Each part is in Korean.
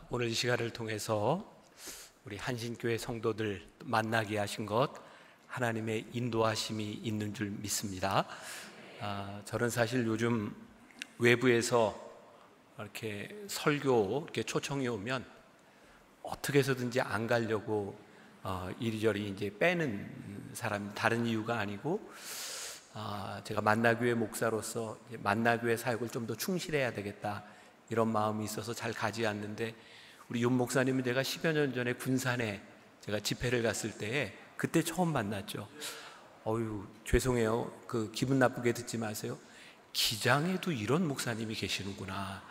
오늘 이 시간을 통해서 우리 한신교회 성도들 만나게 하신 것 하나님의 인도하심이 있는 줄 믿습니다. 저는 사실 요즘 외부에서 이렇게 설교 이렇게 초청이 오면 어떻게 해서든지 안 가려고 이리저리 이제 빼는 사람, 다른 이유가 아니고 제가 만나교회 목사로서 만나교회 사역을 좀 더 충실해야 되겠다 이런 마음이 있어서 잘 가지 않는데, 우리 윤 목사님은 제가 10여 년 전에 군산에 제가 집회를 갔을 때에 그때 처음 만났죠. 죄송해요. 기분 나쁘게 듣지 마세요. 기장에도 이런 목사님이 계시는구나.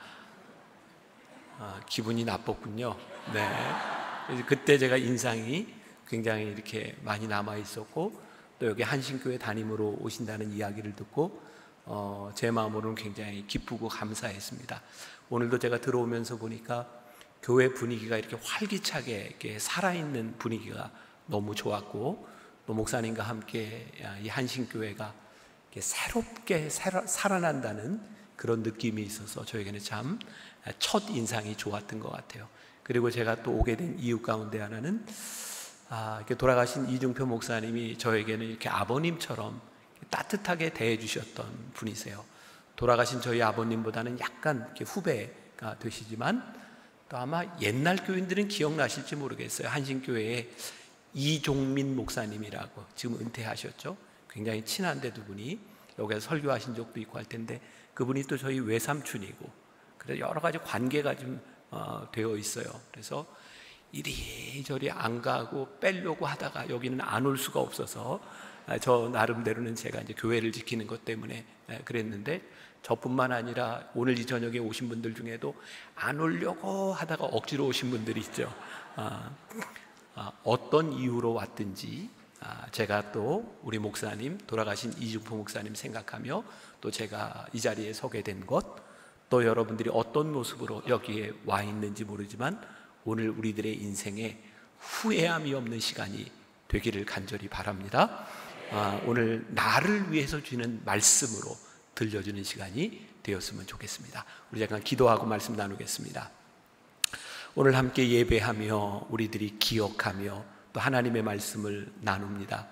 기분이 나빴군요. 네. 그때 제가 인상이 굉장히 이렇게 많이 남아 있었고, 또 여기 한신교회 담임으로 오신다는 이야기를 듣고 제 마음으로는 굉장히 기쁘고 감사했습니다. 오늘도 제가 들어오면서 보니까 교회 분위기가 이렇게 활기차게 이렇게 살아있는 분위기가 너무 좋았고, 또 목사님과 함께 이 한신교회가 이렇게 새롭게 살아난다는 그런 느낌이 있어서 저에게는 참 첫 인상이 좋았던 것 같아요. 그리고 제가 또 오게 된 이유 가운데 하나는 이렇게 돌아가신 이중표 목사님이 저에게는 이렇게 아버님처럼 따뜻하게 대해 주셨던 분이세요. 돌아가신 저희 아버님보다는 약간 이렇게 후배가 되시지만, 또 아마 옛날 교인들은 기억나실지 모르겠어요. 한신교회에 이종민 목사님이라고 지금 은퇴하셨죠. 굉장히 친한데 두 분이 여기서 설교하신 적도 있고 할 텐데, 그분이 또 저희 외삼촌이고, 그래서 여러 가지 관계가 좀 되어 있어요. 그래서 이리저리 안 가고 빼려고 하다가 여기는 안 올 수가 없어서 저 나름대로는 제가 이제 교회를 지키는 것 때문에 그랬는데, 저뿐만 아니라 오늘 이 저녁에 오신 분들 중에도 안 오려고 하다가 억지로 오신 분들이 있죠. 어떤 이유로 왔든지 제가 또 우리 목사님, 돌아가신 이중포 목사님 생각하며, 또 제가 이 자리에 서게 된 것, 또 여러분들이 어떤 모습으로 여기에 와 있는지 모르지만 오늘 우리들의 인생에 후회함이 없는 시간이 되기를 간절히 바랍니다. 오늘 나를 위해서 주는 말씀으로 들려주는 시간이 되었으면 좋겠습니다. 우리 잠깐 기도하고 말씀 나누겠습니다. 오늘 함께 예배하며 우리들이 기억하며 또 하나님의 말씀을 나눕니다.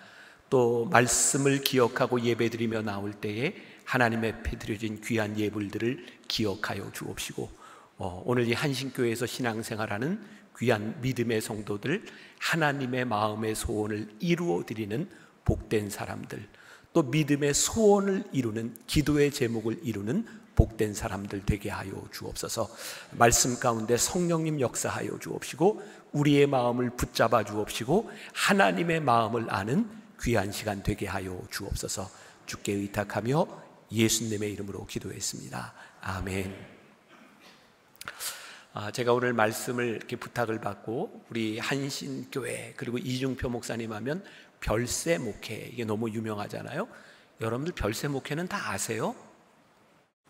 또 말씀을 기억하고 예배드리며 나올 때에 하나님 앞에 드려진 귀한 예물들을 기억하여 주옵시고, 오늘 이 한신교회에서 신앙생활하는 귀한 믿음의 성도들, 하나님의 마음의 소원을 이루어드리는 복된 사람들, 또 믿음의 소원을 이루는, 기도의 제목을 이루는 복된 사람들 되게 하여 주옵소서. 말씀 가운데 성령님 역사하여 주옵시고, 우리의 마음을 붙잡아 주옵시고, 하나님의 마음을 아는 귀한 시간 되게 하여 주옵소서. 주께 의탁하며 예수님의 이름으로 기도했습니다. 아멘. 제가 오늘 말씀을 이렇게 부탁을 받고, 우리 한신교회 그리고 이중표 목사님 하면 별세 목회, 이게 너무 유명하잖아요. 여러분들 별세 목회는 다 아세요?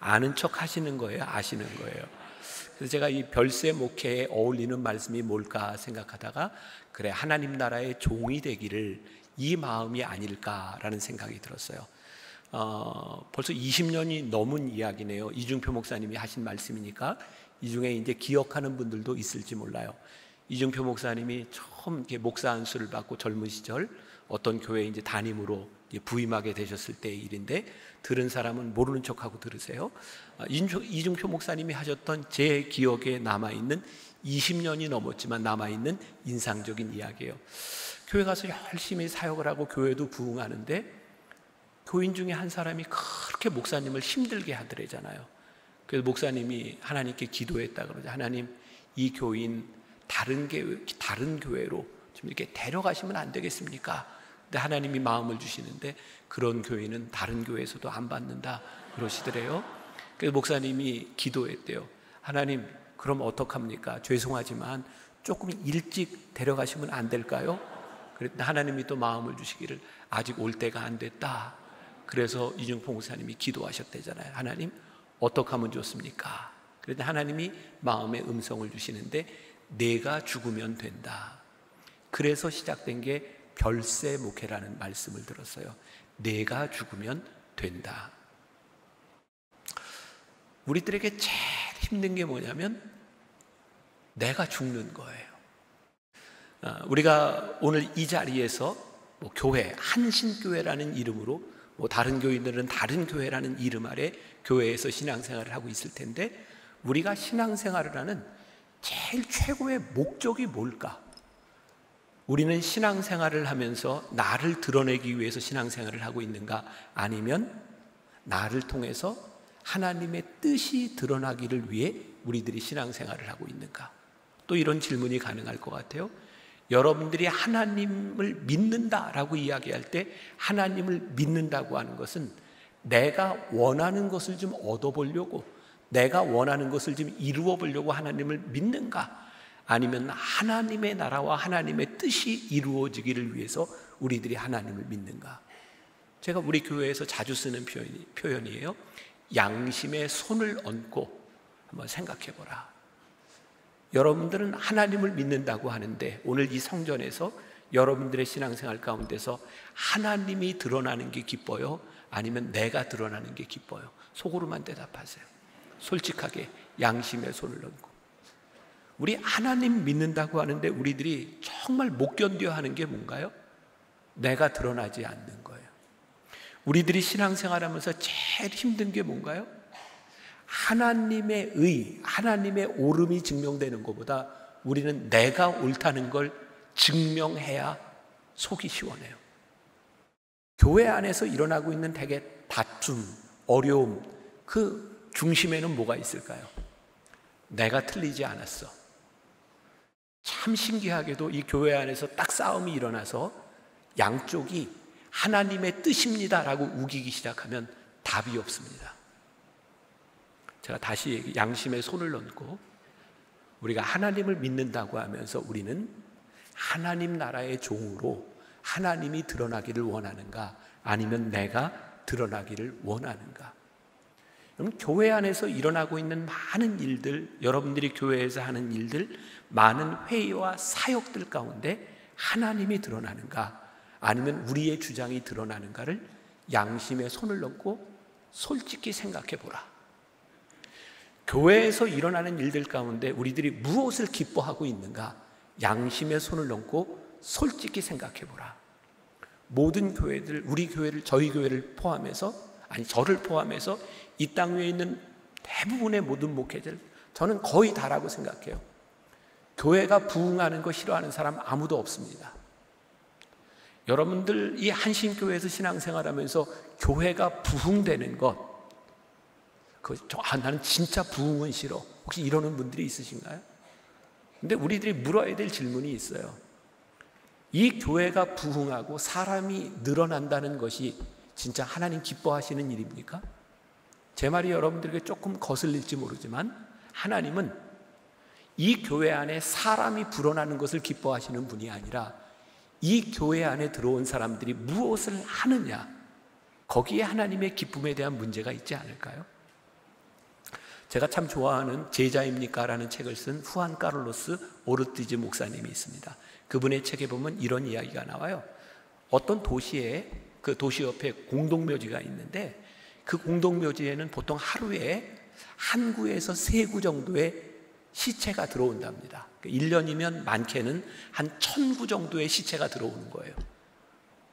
아는 척 하시는 거예요? 아시는 거예요? 그래서 제가 이 별세 목회에 어울리는 말씀이 뭘까 생각하다가, 그래, 하나님 나라의 종이 되기를, 이 마음이 아닐까라는 생각이 들었어요. 벌써 20년이 넘은 이야기네요. 이중표 목사님이 하신 말씀이니까 이 중에 이제 기억하는 분들도 있을지 몰라요. 이중표 목사님이 처음 이렇게 목사 안수를 받고 젊은 시절 어떤 교회 이제 담임으로 부임하게 되셨을 때의 일인데, 들은 사람은 모르는 척하고 들으세요. 이중표 목사님이 하셨던 제 기억에 남아있는, 20년이 넘었지만 남아있는 인상적인 이야기예요. 교회 가서 열심히 사역을 하고 교회도 부흥하는데, 교인 중에 한 사람이 그렇게 목사님을 힘들게 하더래잖아요. 그래서 목사님이 하나님께 기도했다 그러죠. 하나님, 이 교인 다른 교회로 좀 이렇게 데려가시면 안 되겠습니까? 근데 하나님이 마음을 주시는데, 그런 교인은 다른 교회에서도 안 받는다 그러시더래요. 그래서 목사님이 기도했대요. 하나님, 그럼 어떡합니까? 죄송하지만 조금 일찍 데려가시면 안 될까요? 그랬더니 하나님이 또 마음을 주시기를, 아직 올 때가 안 됐다. 그래서 이중포 목사님이 기도하셨대잖아요. 하나님, 어떻게 하면 좋습니까? 그런데 하나님이 마음의 음성을 주시는데, 내가 죽으면 된다. 그래서 시작된 게 별세 목회라는 말씀을 들었어요. 내가 죽으면 된다. 우리들에게 제일 힘든 게 뭐냐면, 내가 죽는 거예요. 우리가 오늘 이 자리에서 교회, 한신교회라는 이름으로, 다른 교인들은 다른 교회라는 이름 아래 교회에서 신앙생활을 하고 있을 텐데, 우리가 신앙생활을 하는 제일 최고의 목적이 뭘까? 우리는 신앙생활을 하면서 나를 드러내기 위해서 신앙생활을 하고 있는가? 아니면 나를 통해서 하나님의 뜻이 드러나기를 위해 우리들이 신앙생활을 하고 있는가? 또 이런 질문이 가능할 것 같아요. 여러분들이 하나님을 믿는다라고 이야기할 때, 하나님을 믿는다고 하는 것은 내가 원하는 것을 좀 얻어보려고, 내가 원하는 것을 좀 이루어 보려고 하나님을 믿는가? 아니면 하나님의 나라와 하나님의 뜻이 이루어지기를 위해서 우리들이 하나님을 믿는가? 제가 우리 교회에서 자주 쓰는 표현이에요. 양심에 손을 얹고 한번 생각해 보라. 여러분들은 하나님을 믿는다고 하는데, 오늘 이 성전에서 여러분들의 신앙생활 가운데서 하나님이 드러나는 게 기뻐요? 아니면 내가 드러나는 게 기뻐요? 속으로만 대답하세요. 솔직하게 양심에 손을 얹고. 우리 하나님 믿는다고 하는데 우리들이 정말 못 견뎌 하는 게 뭔가요? 내가 드러나지 않는 거예요. 우리들이 신앙생활하면서 제일 힘든 게 뭔가요? 하나님의 의, 하나님의 옳음이 증명되는 것보다 우리는 내가 옳다는 걸 증명해야 속이 시원해요. 교회 안에서 일어나고 있는 대개 다툼, 어려움, 그 중심에는 뭐가 있을까요? 내가 틀리지 않았어. 참 신기하게도 이 교회 안에서 딱 싸움이 일어나서 양쪽이 하나님의 뜻입니다라고 우기기 시작하면 답이 없습니다. 제가 다시 양심에 손을 얹고, 우리가 하나님을 믿는다고 하면서 우리는 하나님 나라의 종으로 하나님이 드러나기를 원하는가? 아니면 내가 드러나기를 원하는가? 여러분, 교회 안에서 일어나고 있는 많은 일들, 여러분들이 교회에서 하는 일들, 많은 회의와 사역들 가운데 하나님이 드러나는가? 아니면 우리의 주장이 드러나는가를 양심에 손을 넣고 솔직히 생각해 보라. 교회에서 일어나는 일들 가운데 우리들이 무엇을 기뻐하고 있는가? 양심에 손을 넣고 솔직히 생각해 보라. 모든 교회들, 우리 교회를, 저희 교회를 포함해서, 아니 저를 포함해서 이 땅 위에 있는 대부분의 모든 목회자들, 저는 거의 다라고 생각해요. 교회가 부흥하는 거 싫어하는 사람 아무도 없습니다. 여러분들 이 한신교회에서 신앙생활하면서 교회가 부흥되는 것, 나는 진짜 부흥은 싫어, 혹시 이러는 분들이 있으신가요? 근데 우리들이 물어야 될 질문이 있어요. 이 교회가 부흥하고 사람이 늘어난다는 것이 진짜 하나님 기뻐하시는 일입니까? 제 말이 여러분들에게 조금 거슬릴지 모르지만, 하나님은 이 교회 안에 사람이 불어나는 것을 기뻐하시는 분이 아니라 이 교회 안에 들어온 사람들이 무엇을 하느냐, 거기에 하나님의 기쁨에 대한 문제가 있지 않을까요? 제가 참 좋아하는 제자입니까? 라는 책을 쓴 후안 카를로스 오르티즈 목사님이 있습니다. 그분의 책에 보면 이런 이야기가 나와요. 어떤 도시에, 그 도시 옆에 공동묘지가 있는데, 그 공동묘지에는 보통 하루에 한 구에서 세 구 정도의 시체가 들어온답니다. 1년이면 많게는 한 1000구 정도의 시체가 들어오는 거예요.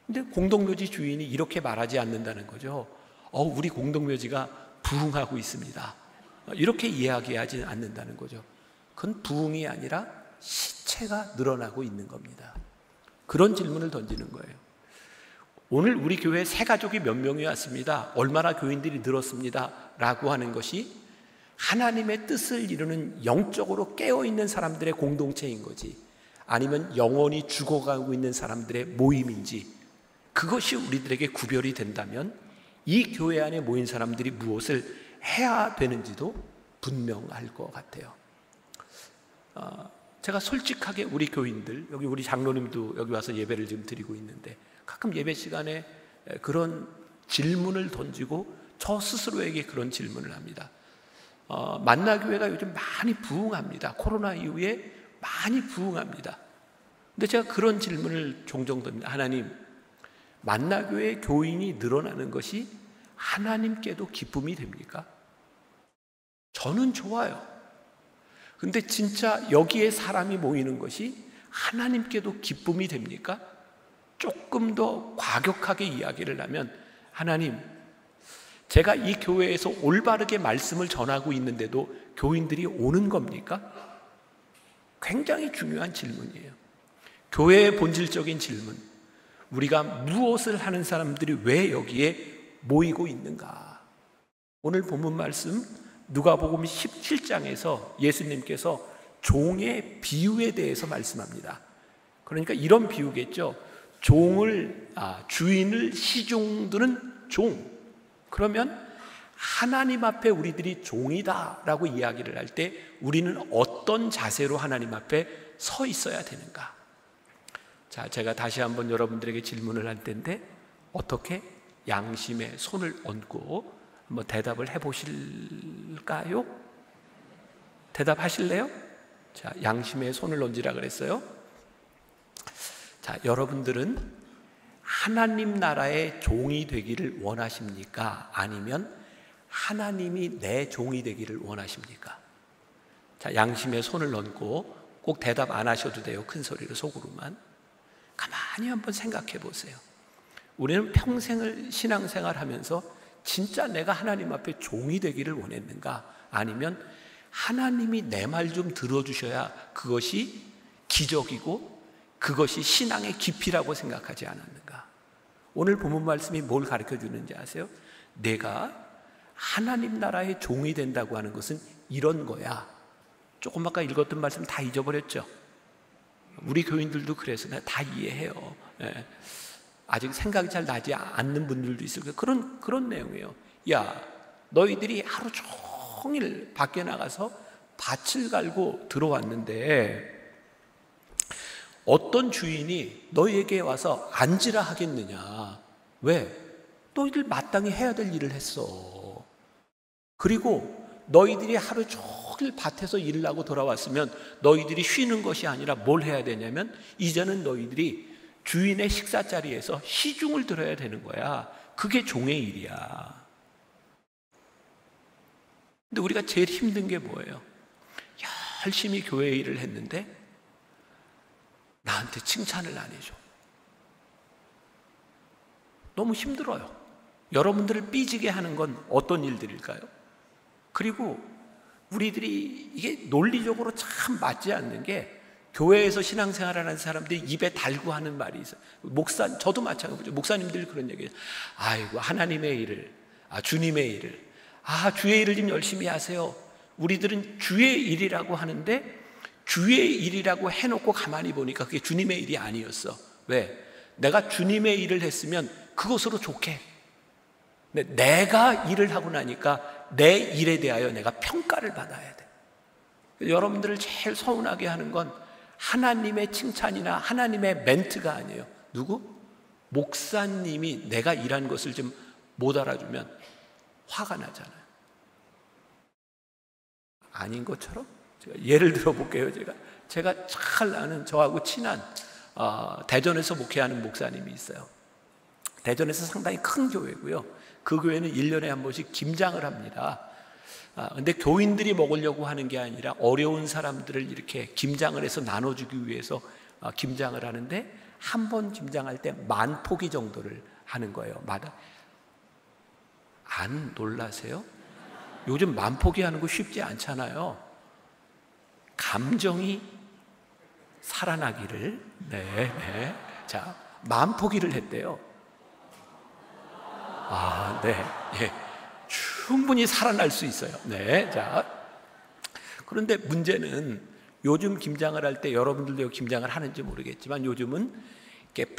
근데 공동묘지 주인이 이렇게 말하지 않는다는 거죠. 우리 공동묘지가 부흥하고 있습니다, 이렇게 이야기하지 않는다는 거죠. 그건 부흥이 아니라 시체가 늘어나고 있는 겁니다. 그런 질문을 던지는 거예요. 오늘 우리 교회에 새 가족이 몇 명이 왔습니다, 얼마나 교인들이 늘었습니다 라고 하는 것이 하나님의 뜻을 이루는 영적으로 깨어있는 사람들의 공동체인 거지, 아니면 영원히 죽어가고 있는 사람들의 모임인지, 그것이 우리들에게 구별이 된다면 이 교회 안에 모인 사람들이 무엇을 해야 되는지도 분명할 것 같아요. 제가 솔직하게 우리 교인들, 여기 우리 장로님도 여기 와서 예배를 지금 드리고 있는데, 가끔 예배 시간에 그런 질문을 던지고 저 스스로에게 그런 질문을 합니다. 만나교회가 요즘 많이 부흥합니다. 코로나 이후에 많이 부흥합니다. 근데 제가 그런 질문을 종종 던집니다. 하나님, 만나교회 교인이 늘어나는 것이 하나님께도 기쁨이 됩니까? 저는 좋아요. 근데 진짜 여기에 사람이 모이는 것이 하나님께도 기쁨이 됩니까? 조금 더 과격하게 이야기를 하면, 하나님, 제가 이 교회에서 올바르게 말씀을 전하고 있는데도 교인들이 오는 겁니까? 굉장히 중요한 질문이에요. 교회의 본질적인 질문, 우리가 무엇을 하는 사람들이 왜 여기에 모이고 있는가? 오늘 본문 말씀 누가복음 17장에서 예수님께서 종의 비유에 대해서 말씀합니다. 그러니까 이런 비유겠죠. 주인을 시중드는 종. 그러면 하나님 앞에 우리들이 종이다라고 이야기를 할 때 우리는 어떤 자세로 하나님 앞에 서 있어야 되는가? 자, 제가 다시 한번 여러분들에게 질문을 할 텐데, 어떻게 양심에 손을 얹고 한번 대답을 해보실까요? 대답하실래요? 자, 양심에 손을 얹으라 그랬어요. 자, 여러분들은 하나님 나라의 종이 되기를 원하십니까? 아니면 하나님이 내 종이 되기를 원하십니까? 자, 양심에 손을 얹고 꼭 대답 안 하셔도 돼요. 큰 소리로, 속으로만. 가만히 한번 생각해 보세요. 우리는 평생을 신앙생활 하면서 진짜 내가 하나님 앞에 종이 되기를 원했는가? 아니면 하나님이 내 말 좀 들어주셔야 그것이 기적이고 그것이 신앙의 깊이라고 생각하지 않았는가? 오늘 본문 말씀이 뭘 가르쳐 주는지 아세요? 내가 하나님 나라의 종이 된다고 하는 것은 이런 거야. 조금 아까 읽었던 말씀 다 잊어버렸죠? 우리 교인들도 그래서 내가 다 이해해요. 예. 아직 생각이 잘 나지 않는 분들도 있어요. 그런 내용이에요. 야, 너희들이 하루 종일 밖에 나가서 밭을 갈고 들어왔는데 어떤 주인이 너희에게 와서 앉으라 하겠느냐? 왜? 너희들 마땅히 해야 될 일을 했어. 그리고 너희들이 하루 종일 밭에서 일을 하고 돌아왔으면 너희들이 쉬는 것이 아니라 뭘 해야 되냐면 이제는 너희들이 주인의 식사 자리에서 시중을 들어야 되는 거야. 그게 종의 일이야. 근데 우리가 제일 힘든 게 뭐예요? 열심히 교회 일을 했는데 나한테 칭찬을 안 해줘. 너무 힘들어요. 여러분들을 삐지게 하는 건 어떤 일들일까요? 그리고 우리들이 이게 논리적으로 참 맞지 않는 게, 교회에서 신앙생활하는 사람들이 입에 달고 하는 말이 있어요. 저도 마찬가지죠. 목사님들이 그런 얘기해요. 아이고, 하나님의 일을, 주님의 일을, 주의 일을 좀 열심히 하세요. 우리들은 주의 일이라고 하는데 주의 일이라고 해놓고 가만히 보니까 그게 주님의 일이 아니었어. 왜? 내가 주님의 일을 했으면 그것으로 좋게. 근데 내가 일을 하고 나니까 내 일에 대하여 내가 평가를 받아야 돼. 여러분들을 제일 서운하게 하는 건 하나님의 칭찬이나 하나님의 멘트가 아니에요. 누구? 목사님이 내가 일한 것을 좀 못 알아주면 화가 나잖아요. 아닌 것처럼? 제가 예를 들어 볼게요. 제가 잘 아는, 저하고 친한 대전에서 목회하는 목사님이 있어요. 대전에서 상당히 큰 교회고요. 그 교회는 1년에 한 번씩 김장을 합니다. 근데 교인들이 먹으려고 하는 게 아니라 어려운 사람들을 이렇게 김장을 해서 나눠주기 위해서 김장을 하는데, 한 번 김장할 때 10,000포기 정도를 하는 거예요. 마다. 안 놀라세요? 요즘 10,000포기 하는 거 쉽지 않잖아요. 감정이 살아나기를. 네. 자, 10,000포기를 했대요. 네. 예. 충분히 살아날 수 있어요. 네. 자, 그런데 문제는 요즘 김장을 할 때, 여러분들도 김장을 하는지 모르겠지만 요즘은 이렇게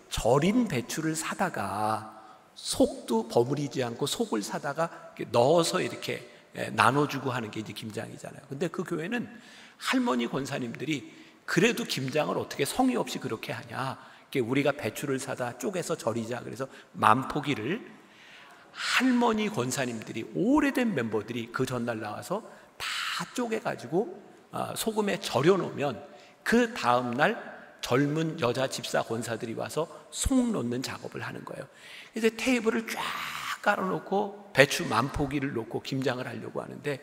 절인 배추를 사다가 속도 버무리지 않고 속을 사다가 이렇게 넣어서 이렇게 나눠주고 하는 게 이제 김장이잖아요. 근데 그 교회는 할머니 권사님들이 그래도 김장을 어떻게 성의 없이 그렇게 하냐? 이렇게 우리가 배추를 사다 쪼개서 절이자. 그래서 10,000포기를 할머니 권사님들이, 오래된 멤버들이 그 전날 나와서 다 쪼개가지고 소금에 절여 놓으면 그 다음날 젊은 여자 집사 권사들이 와서 속 넣는 작업을 하는 거예요. 그래서 테이블을 쫙 깔아놓고 배추 10,000포기를 놓고 김장을 하려고 하는데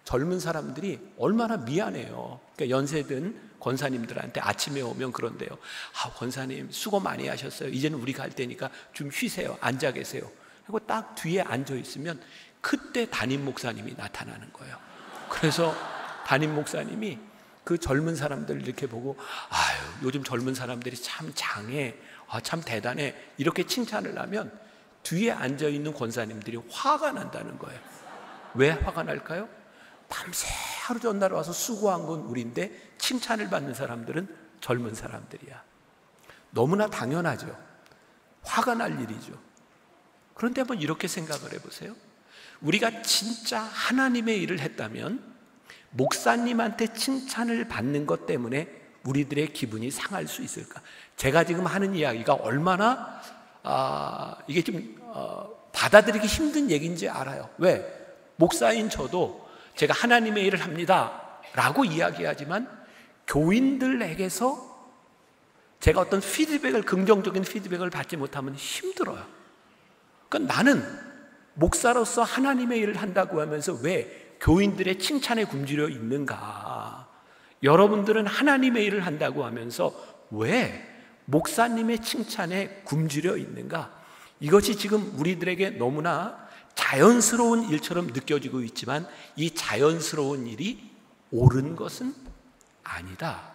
젊은 사람들이 얼마나 미안해요. 그러니까 연세든 권사님들한테 아침에 오면 그런데요. 권사님 수고 많이 하셨어요. 이제는 우리 갈 때니까 좀 쉬세요. 앉아 계세요. 그리고 딱 뒤에 앉아 있으면 그때 담임 목사님이 나타나는 거예요. 그래서 담임 목사님이 그 젊은 사람들 이렇게 보고 요즘 젊은 사람들이 참 장해, 참 대단해 이렇게 칭찬을 하면 뒤에 앉아 있는 권사님들이 화가 난다는 거예요. 왜 화가 날까요? 밤새 하루 전날 와서 수고한 건 우리인데 칭찬을 받는 사람들은 젊은 사람들이야. 너무나 당연하죠. 화가 날 일이죠. 그런데 한번 이렇게 생각을 해보세요. 우리가 진짜 하나님의 일을 했다면 목사님한테 칭찬을 받는 것 때문에 우리들의 기분이 상할 수 있을까? 제가 지금 하는 이야기가 얼마나 이게 좀 받아들이기 힘든 얘기인지 알아요. 왜? 목사인 저도 제가 하나님의 일을 합니다 라고 이야기하지만 교인들에게서 제가 어떤 피드백을, 긍정적인 피드백을 받지 못하면 힘들어요. 그러니까 나는 목사로서 하나님의 일을 한다고 하면서 왜 교인들의 칭찬에 굶주려 있는가? 여러분들은 하나님의 일을 한다고 하면서 왜 목사님의 칭찬에 굶주려 있는가? 이것이 지금 우리들에게 너무나 자연스러운 일처럼 느껴지고 있지만 이 자연스러운 일이 옳은 것은 아니다.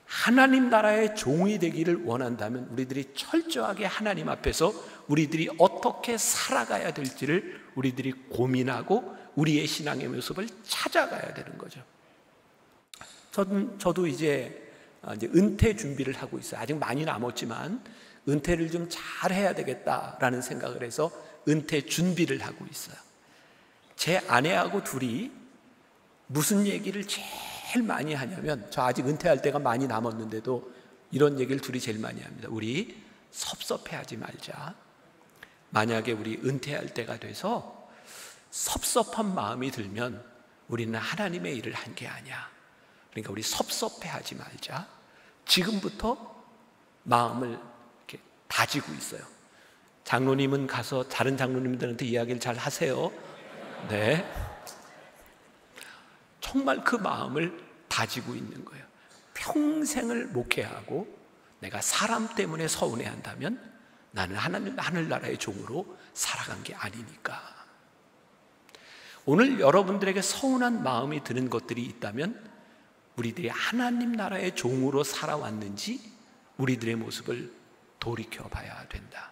하나님 나라의 종이 되기를 원한다면 우리들이 철저하게 하나님 앞에서 우리들이 어떻게 살아가야 될지를 우리들이 고민하고 우리의 신앙의 모습을 찾아가야 되는 거죠. 저도 이제 은퇴 준비를 하고 있어요. 아직 많이 남았지만 은퇴를 좀 잘 해야 되겠다라는 생각을 해서 은퇴 준비를 하고 있어요. 제 아내하고 둘이 무슨 얘기를 제일 많이 하냐면, 저 아직 은퇴할 때가 많이 남았는데도 이런 얘기를 둘이 제일 많이 합니다. 우리 섭섭해하지 말자. 만약에 우리 은퇴할 때가 돼서 섭섭한 마음이 들면 우리는 하나님의 일을 한 게 아니야. 그러니까 우리 섭섭해하지 말자. 지금부터 마음을 이렇게 다지고 있어요. 장로님은 가서 다른 장로님들한테 이야기를 잘 하세요. 네. 정말 그 마음을 다지고 있는 거예요. 평생을 목회하고 내가 사람 때문에 서운해한다면 나는 하늘나라의 종으로 살아간 게 아니니까. 오늘 여러분들에게 서운한 마음이 드는 것들이 있다면 우리들이 하나님 나라의 종으로 살아왔는지 우리들의 모습을 돌이켜봐야 된다.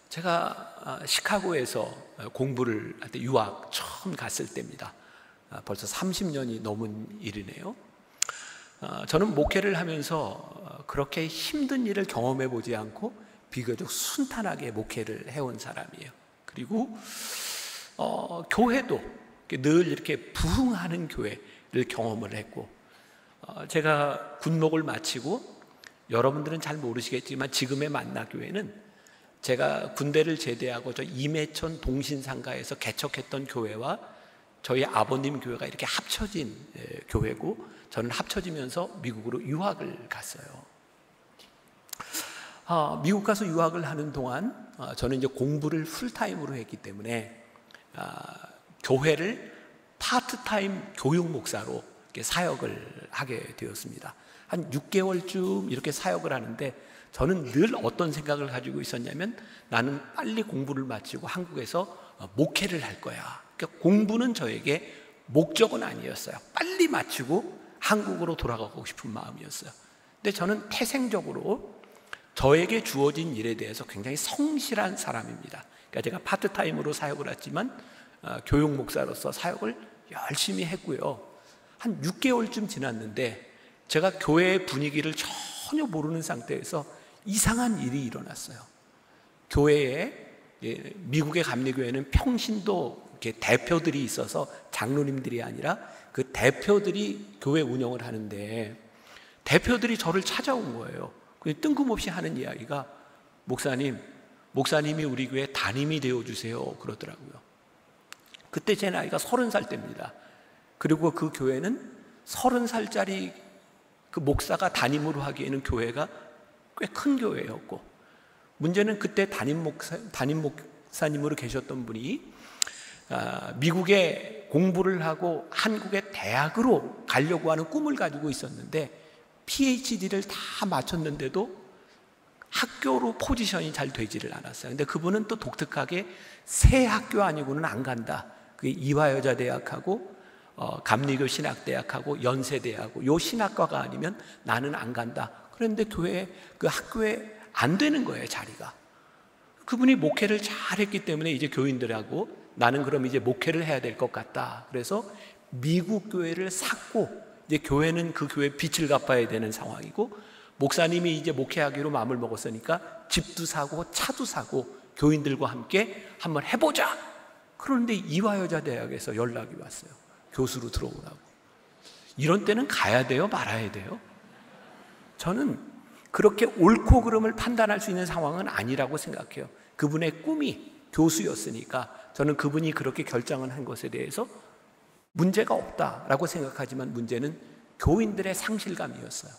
제가 시카고에서 공부를 할 때 유학 처음 갔을 때입니다. 벌써 30년이 넘은 일이네요. 저는 목회를 하면서 그렇게 힘든 일을 경험해 보지 않고 비교적 순탄하게 목회를 해온 사람이에요. 그리고 교회도 늘 이렇게 부흥하는 교회를 경험을 했고, 제가 군목을 마치고 여러분들은 잘 모르시겠지만 지금의 만나교회는 제가 군대를 제대하고 저 임해천 동신상가에서 개척했던 교회와 저희 아버님 교회가 이렇게 합쳐진 교회고, 저는 합쳐지면서 미국으로 유학을 갔어요. 미국 가서 유학을 하는 동안 저는 이제 공부를 풀타임으로 했기 때문에 교회를 파트타임 교육 목사로 이렇게 사역을 하게 되었습니다. 한 6개월쯤 이렇게 사역을 하는데 저는 늘 어떤 생각을 가지고 있었냐면, 나는 빨리 공부를 마치고 한국에서 목회를 할 거야. 그러니까 공부는 저에게 목적은 아니었어요. 빨리 마치고 한국으로 돌아가고 싶은 마음이었어요. 근데 저는 태생적으로 저에게 주어진 일에 대해서 굉장히 성실한 사람입니다. 그러니까 제가 파트타임으로 사역을 했지만 교육 목사로서 사역을 열심히 했고요. 한 6개월쯤 지났는데 제가 교회의 분위기를 전혀 모르는 상태에서 이상한 일이 일어났어요. 교회에, 미국의 감리교회는 평신도 이렇게 대표들이 있어서 장로님들이 아니라 그 대표들이 교회 운영을 하는데, 대표들이 저를 찾아온 거예요. 뜬금없이 하는 이야기가, 목사님이 우리 교회 담임이 되어주세요 그러더라고요. 그때 제 나이가 30살 때입니다. 그리고 그 교회는 30살짜리 그 목사가 담임으로 하기에는 교회가 꽤 큰 교회였고, 문제는 그때 담임 목사님으로 계셨던 분이 미국에 공부를 하고 한국의 대학으로 가려고 하는 꿈을 가지고 있었는데 PhD를 다 마쳤는데도 학교로 포지션이 잘 되지를 않았어요. 근데 그분은 또 독특하게 새 학교 아니고는 안 간다. 그게 이화여자대학하고 감리교 신학대학하고 연세대하고 요 신학과가 아니면 나는 안 간다. 그런데 그 학교에 안 되는 거예요, 자리가. 그분이 목회를 잘했기 때문에 이제 교인들하고 나는 그럼 이제 목회를 해야 될 것 같다. 그래서 미국 교회를 샀고 이제 교회는 그 교회 빚을 갚아야 되는 상황이고 목사님이 이제 목회하기로 마음을 먹었으니까 집도 사고 차도 사고 교인들과 함께 한번 해보자. 그런데 이화여자대학에서 연락이 왔어요. 교수로 들어오라고. 이런 때는 가야 돼요? 말아야 돼요? 저는 그렇게 옳고 그름을 판단할 수 있는 상황은 아니라고 생각해요. 그분의 꿈이 교수였으니까 저는 그분이 그렇게 결정을 한 것에 대해서 문제가 없다라고 생각하지만 문제는 교인들의 상실감이었어요.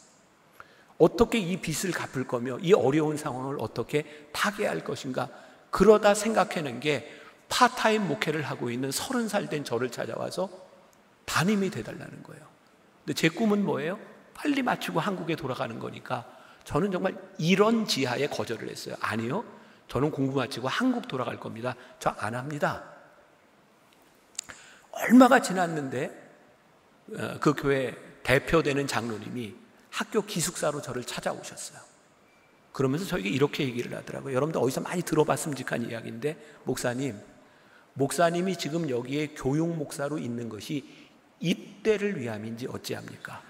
어떻게 이 빚을 갚을 거며 이 어려운 상황을 어떻게 타개할 것인가. 그러다 생각해낸 게 파타임 목회를 하고 있는 30살 된 저를 찾아와서 담임이 돼달라는 거예요. 근데 제 꿈은 뭐예요? 빨리 마치고 한국에 돌아가는 거니까 저는 정말 이런 지하에 거절을 했어요. 아니요, 저는 공부 마치고 한국 돌아갈 겁니다. 저 안 합니다. 얼마가 지났는데 그 교회 대표되는 장로님이 학교 기숙사로 저를 찾아오셨어요. 그러면서 저에게 이렇게 얘기를 하더라고요. 여러분들 어디서 많이 들어봤음직한 이야기인데 목사님이 지금 여기에 교육 목사로 있는 것이 입대를 위함인지 어찌합니까?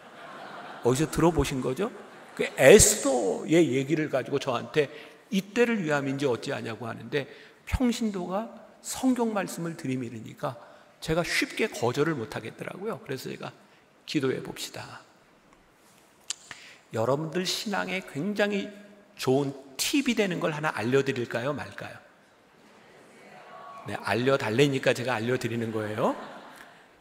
어디서 들어보신 거죠? 그 에스더의 얘기를 가지고 저한테 입대를 위함인지 어찌하냐고 하는데 평신도가 성경 말씀을 들이밀으니까 제가 쉽게 거절을 못 하겠더라고요. 그래서 제가 기도해 봅시다. 여러분들 신앙에 굉장히 좋은 팁이 되는 걸 하나 알려드릴까요? 말까요? 네, 알려달래니까 제가 알려드리는 거예요.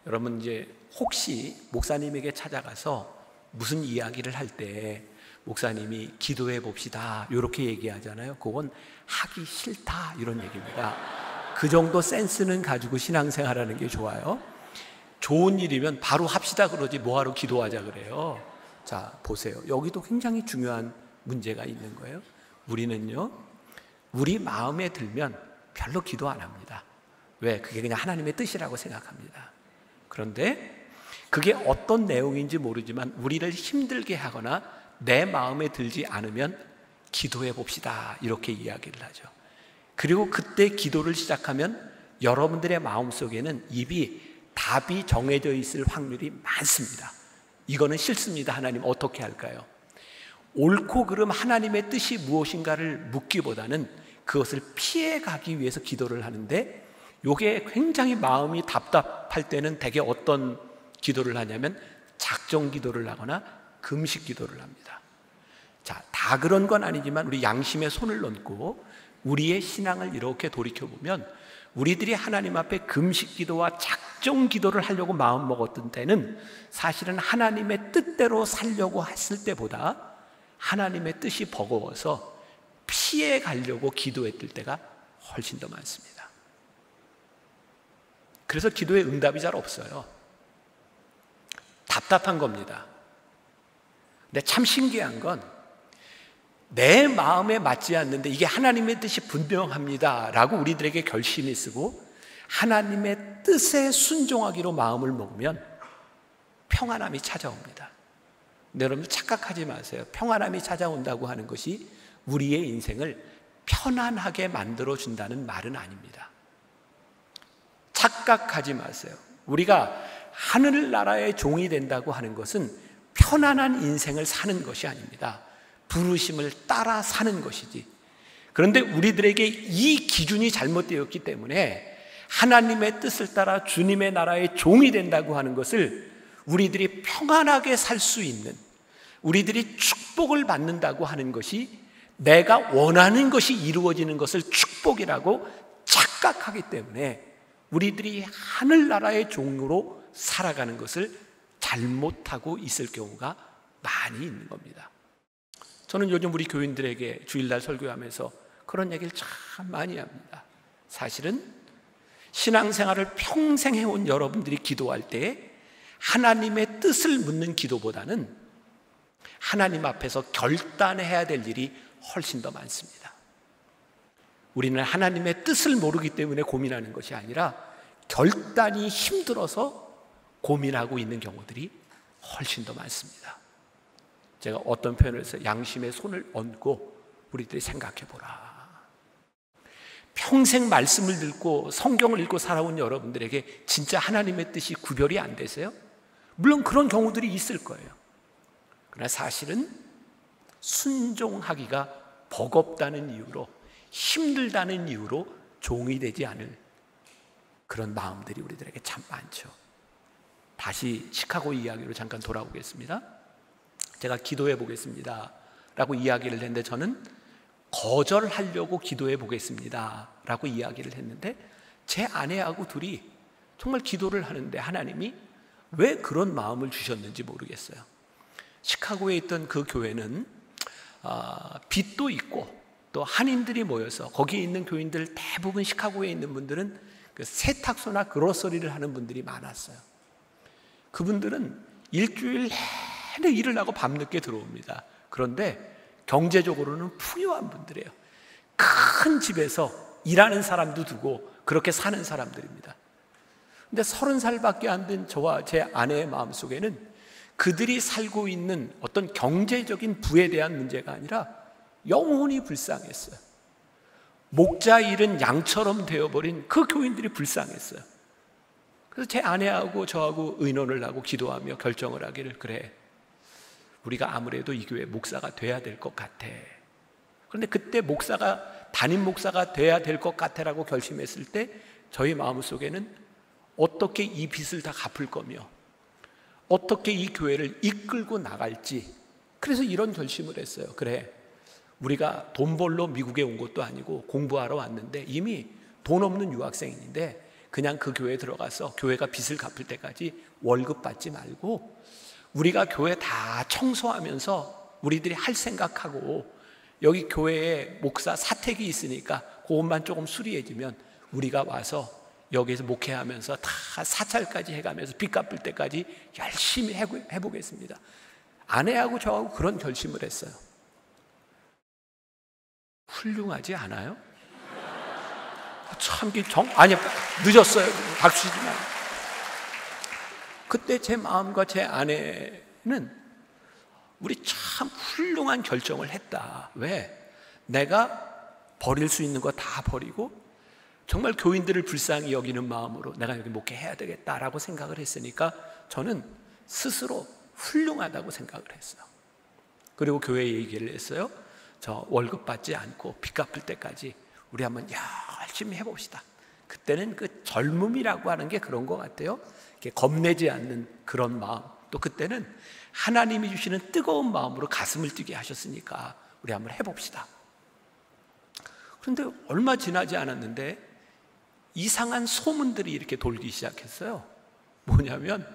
여러분 이제 혹시 목사님에게 찾아가서 무슨 이야기를 할 때 목사님이 기도해 봅시다 이렇게 얘기하잖아요. 그건 하기 싫다 이런 얘기입니다. 그 정도 센스는 가지고 신앙생활하는 게 좋아요. 좋은 일이면 바로 합시다 그러지 뭐하러 기도하자 그래요. 자 보세요. 여기도 굉장히 중요한 문제가 있는 거예요. 우리는요, 우리 마음에 들면 별로 기도 안 합니다. 왜? 그게 그냥 하나님의 뜻이라고 생각합니다. 그런데 그게 어떤 내용인지 모르지만 우리를 힘들게 하거나 내 마음에 들지 않으면 기도해 봅시다 이렇게 이야기를 하죠. 그리고 그때 기도를 시작하면 여러분들의 마음속에는 이미 답이 정해져 있을 확률이 많습니다. 이거는 싫습니다. 하나님 어떻게 할까요? 옳고 그름 하나님의 뜻이 무엇인가를 묻기보다는 그것을 피해가기 위해서 기도를 하는데 이게 굉장히 마음이 답답할 때는 대개 어떤 기도를 하냐면 작정 기도를 하거나 금식 기도를 합니다. 자, 다 그런 건 아니지만 우리 양심에 손을 얹고 우리의 신앙을 이렇게 돌이켜보면 우리들이 하나님 앞에 금식 기도와 작정 기도를 하려고 마음 먹었던 때는 사실은 하나님의 뜻대로 살려고 했을 때보다 하나님의 뜻이 버거워서 피해 가려고 기도했을 때가 훨씬 더 많습니다. 그래서 기도에 응답이 잘 없어요. 답답한 겁니다. 근데 참 신기한 건 내 마음에 맞지 않는데 이게 하나님의 뜻이 분명합니다 라고 우리들에게 결심이 쓰고 하나님의 뜻에 순종하기로 마음을 먹으면 평안함이 찾아옵니다. 근데 여러분 착각하지 마세요. 평안함이 찾아온다고 하는 것이 우리의 인생을 편안하게 만들어준다는 말은 아닙니다. 착각하지 마세요. 우리가 하늘나라의 종이 된다고 하는 것은 편안한 인생을 사는 것이 아닙니다. 부르심을 따라 사는 것이지. 그런데 우리들에게 이 기준이 잘못되었기 때문에 하나님의 뜻을 따라 주님의 나라의 종이 된다고 하는 것을 우리들이 평안하게 살 수 있는, 우리들이 축복을 받는다고 하는 것이 내가 원하는 것이 이루어지는 것을 축복이라고 착각하기 때문에 우리들이 하늘나라의 종으로 살아가는 것을 잘못하고 있을 경우가 많이 있는 겁니다. 저는 요즘 우리 교인들에게 주일날 설교하면서 그런 얘기를 참 많이 합니다. 사실은 신앙생활을 평생 해온 여러분들이 기도할 때 하나님의 뜻을 묻는 기도보다는 하나님 앞에서 결단해야 될 일이 훨씬 더 많습니다. 우리는 하나님의 뜻을 모르기 때문에 고민하는 것이 아니라 결단이 힘들어서 고민하고 있는 경우들이 훨씬 더 많습니다. 제가 어떤 표현을 해서 양심의 손을 얹고 우리들이 생각해 보라. 평생 말씀을 듣고 성경을 읽고 살아온 여러분들에게 진짜 하나님의 뜻이 구별이 안 되세요? 물론 그런 경우들이 있을 거예요. 그러나 사실은 순종하기가 버겁다는 이유로, 힘들다는 이유로 종이 되지 않을 그런 마음들이 우리들에게 참 많죠. 다시 시카고 이야기로 잠깐 돌아오겠습니다. 제가 기도해 보겠습니다 라고 이야기를 했는데, 저는 거절하려고 기도해 보겠습니다 라고 이야기를 했는데, 제 아내하고 둘이 정말 기도를 하는데 하나님이 왜 그런 마음을 주셨는지 모르겠어요. 시카고에 있던 그 교회는 빚도 있고 또 한인들이 모여서, 거기에 있는 교인들 대부분 시카고에 있는 분들은 그 세탁소나 그로서리를 하는 분들이 많았어요. 그분들은 일주일 내내 일을 하고 밤늦게 들어옵니다. 그런데 경제적으로는 풍요한 분들이에요. 큰 집에서 일하는 사람도 두고 그렇게 사는 사람들입니다. 근데 30살밖에 안 된 저와 제 아내의 마음속에는 그들이 살고 있는 어떤 경제적인 부에 대한 문제가 아니라 영혼이 불쌍했어요. 목자 일은 양처럼 되어버린 그 교인들이 불쌍했어요. 그래서 제 아내하고 저하고 의논을 하고 기도하며 결정을 하기를, 그래, 우리가 아무래도 이 교회 목사가 돼야 될 것 같아. 그런데 그때 담임 목사가 돼야 될 것 같아라고 결심했을 때 저희 마음속에는 어떻게 이 빚을 다 갚을 거며 어떻게 이 교회를 이끌고 나갈지, 그래서 이런 결심을 했어요. 그래, 우리가 돈 벌러 미국에 온 것도 아니고 공부하러 왔는데 이미 돈 없는 유학생인데 그냥 그 교회에 들어가서 교회가 빚을 갚을 때까지 월급 받지 말고 우리가 교회 다 청소하면서 우리들이 할 생각하고, 여기 교회에 목사 사택이 있으니까 그것만 조금 수리해지면 우리가 와서 여기에서 목회하면서 다 사찰까지 해가면서 빚 갚을 때까지 열심히 해보겠습니다. 아내하고 저하고 그런 결심을 했어요. 훌륭하지 않아요? 참, 아니, 늦었어요. 박수 치지 마요. 그때 제 마음과 제 아내는 우리 참 훌륭한 결정을 했다. 왜? 내가 버릴 수 있는 거 다 버리고 정말 교인들을 불쌍히 여기는 마음으로 내가 여기 목회해야 되겠다라고 생각을 했으니까 저는 스스로 훌륭하다고 생각을 했어요. 그리고 교회에 얘기를 했어요. 저 월급 받지 않고 빚 갚을 때까지 우리 한번 열심히 해봅시다. 그때는 그 젊음이라고 하는 게 그런 것 같아요. 이렇게 겁내지 않는 그런 마음, 또 그때는 하나님이 주시는 뜨거운 마음으로 가슴을 뛰게 하셨으니까 우리 한번 해봅시다. 그런데 얼마 지나지 않았는데 이상한 소문들이 이렇게 돌기 시작했어요. 뭐냐면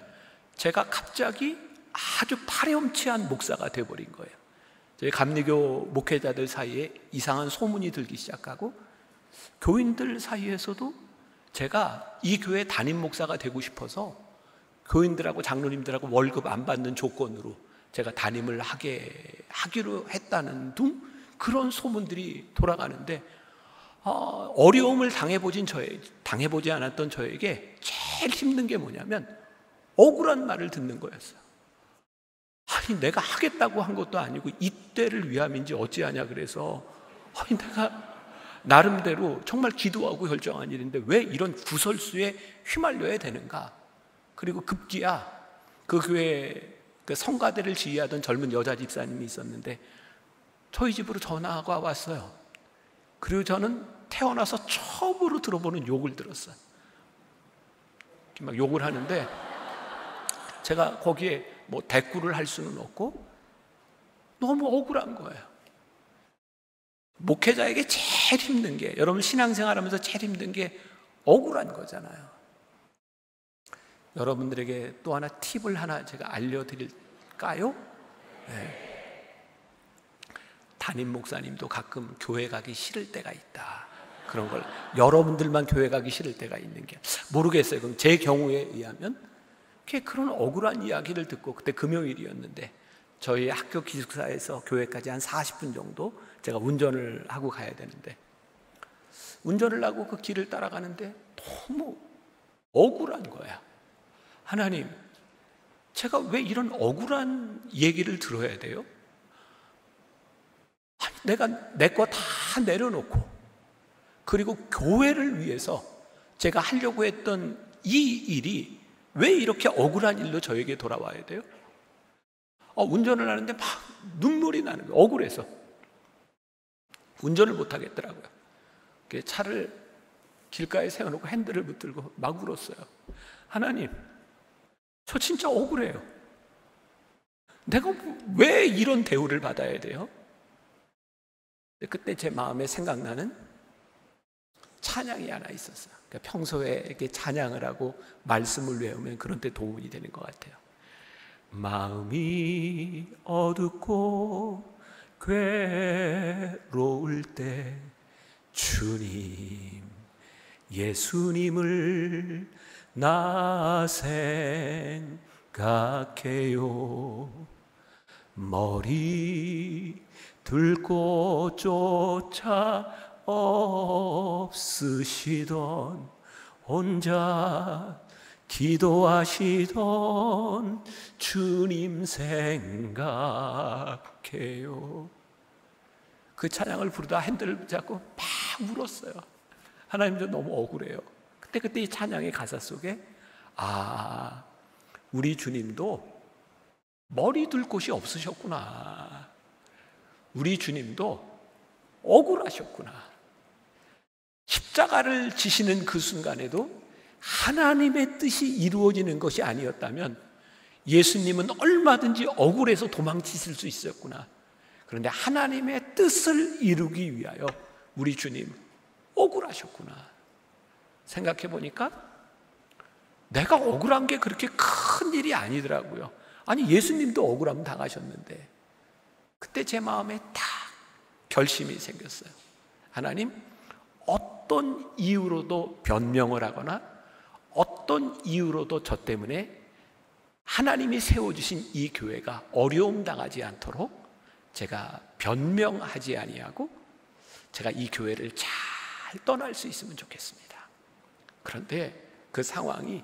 제가 갑자기 아주 파렴치한 목사가 돼버린 거예요. 저희 감리교 목회자들 사이에 이상한 소문이 들기 시작하고, 교인들 사이에서도 제가 이 교회 담임 목사가 되고 싶어서 교인들하고 장로님들하고 월급 안 받는 조건으로 제가 담임을 하기로 했다는 등 그런 소문들이 돌아가는데, 어려움을 당해보지 않았던 저에게 제일 힘든 게 뭐냐면 억울한 말을 듣는 거였어요. 아니, 내가 하겠다고 한 것도 아니고 이때를 위함인지 어찌하냐 그래서, 아니, 내가 나름대로 정말 기도하고 결정한 일인데 왜 이런 구설수에 휘말려야 되는가. 그리고 급기야 그 교회 그 성가대를 지휘하던 젊은 여자 집사님이 있었는데 저희 집으로 전화가 왔어요. 그리고 저는 태어나서 처음으로 들어보는 욕을 들었어요. 막 욕을 하는데 제가 거기에 뭐 대꾸를 할 수는 없고 너무 억울한 거예요. 목회자에게 제일 힘든 게, 여러분 신앙생활하면서 제일 힘든 게 억울한 거잖아요. 여러분들에게 또 하나 팁을 하나 제가 알려드릴까요? 네. 담임 목사님도 가끔 교회 가기 싫을 때가 있다. 그런 걸 여러분들만 교회 가기 싫을 때가 있는 게 모르겠어요. 그럼 제 경우에 의하면 그런 억울한 이야기를 듣고, 그때 금요일이었는데 저희 학교 기숙사에서 교회까지 한 40분 정도 제가 운전을 하고 가야 되는데, 운전을 하고 그 길을 따라가는데 너무 억울한 거야. 하나님, 제가 왜 이런 억울한 얘기를 들어야 돼요? 아니, 내가 내 거 다 내려놓고, 그리고 교회를 위해서 제가 하려고 했던 이 일이 왜 이렇게 억울한 일로 저에게 돌아와야 돼요? 운전을 하는데 막 눈물이 나는 거예요. 억울해서 운전을 못 하겠더라고요. 차를 길가에 세워놓고 핸들을 붙들고 막 울었어요. 하나님, 저 진짜 억울해요. 내가 왜 이런 대우를 받아야 돼요? 그때 제 마음에 생각나는 찬양이 하나 있었어요. 그러니까 평소에 이렇게 찬양을 하고 말씀을 외우면 그런 데 도움이 되는 것 같아요. 마음이 어둡고 괴로울 때 주님, 예수님을 나 생각해요. 머리 들고 쫓아 없으시던 혼자 기도하시던 주님 생각해요. 그 찬양을 부르다 핸들을 붙잡고 막 울었어요. 하나님도 너무 억울해요. 그때 이 찬양의 가사 속에 우리 주님도 머리 둘 곳이 없으셨구나. 우리 주님도 억울하셨구나. 십자가를 지시는 그 순간에도 하나님의 뜻이 이루어지는 것이 아니었다면 예수님은 얼마든지 억울해서 도망치실 수 있었구나. 그런데 하나님의 뜻을 이루기 위하여 우리 주님 억울하셨구나. 생각해 보니까 내가 억울한 게 그렇게 큰 일이 아니더라고요. 아니, 예수님도 억울함 당하셨는데. 그때 제 마음에 딱 결심이 생겼어요. 하나님, 어떤 이유로도 변명을 하거나 어떤 이유로도 저 때문에 하나님이 세워주신 이 교회가 어려움 당하지 않도록 제가 변명하지 아니하고 제가 이 교회를 잘 떠날 수 있으면 좋겠습니다. 그런데 그 상황이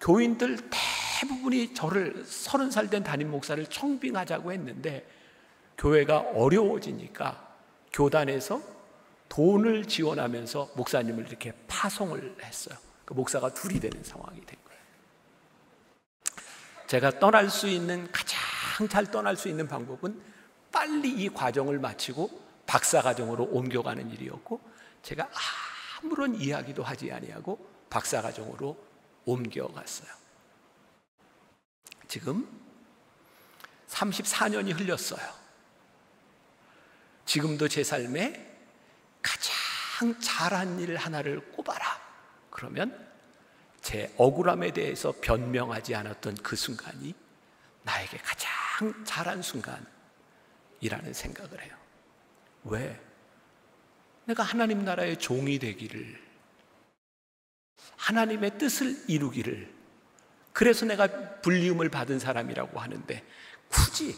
교인들 대부분이 저를 30살 된 담임 목사를 청빙하자고 했는데 교회가 어려워지니까 교단에서 돈을 지원하면서 목사님을 이렇게 파송을 했어요. 그 목사가 둘이 되는 상황이 된 거예요. 제가 떠날 수 있는, 가장 잘 떠날 수 있는 방법은 빨리 이 과정을 마치고 박사과정으로 옮겨가는 일이었고, 제가 아무런 이야기도 하지 아니하고 박사과정으로 옮겨갔어요. 지금 34년이 흘렸어요. 지금도 제 삶에 가장 잘한 일 하나를 꼽아라. 그러면 제 억울함에 대해서 변명하지 않았던 그 순간이 나에게 가장 잘한 순간이라는 생각을 해요. 왜? 내가 하나님 나라의 종이 되기를, 하나님의 뜻을 이루기를, 그래서 내가 불리움을 받은 사람이라고 하는데 굳이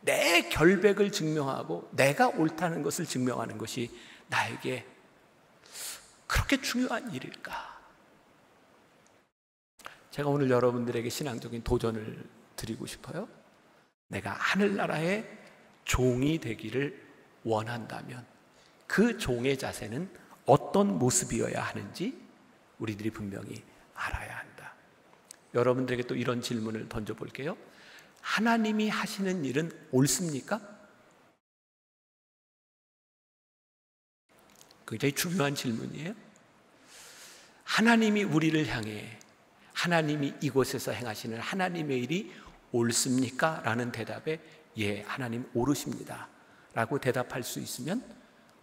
내 결백을 증명하고 내가 옳다는 것을 증명하는 것이 나에게 그렇게 중요한 일일까? 제가 오늘 여러분들에게 신앙적인 도전을 드리고 싶어요. 내가 하늘나라의 종이 되기를 원한다면 그 종의 자세는 어떤 모습이어야 하는지 우리들이 분명히 알아야 한다. 여러분들에게 또 이런 질문을 던져볼게요. 하나님이 하시는 일은 옳습니까? 굉장히 중요한 질문이에요. 하나님이 우리를 향해, 하나님이 이곳에서 행하시는 하나님의 일이 옳습니까? 라는 대답에 예, 하나님 옳으십니다 라고 대답할 수 있으면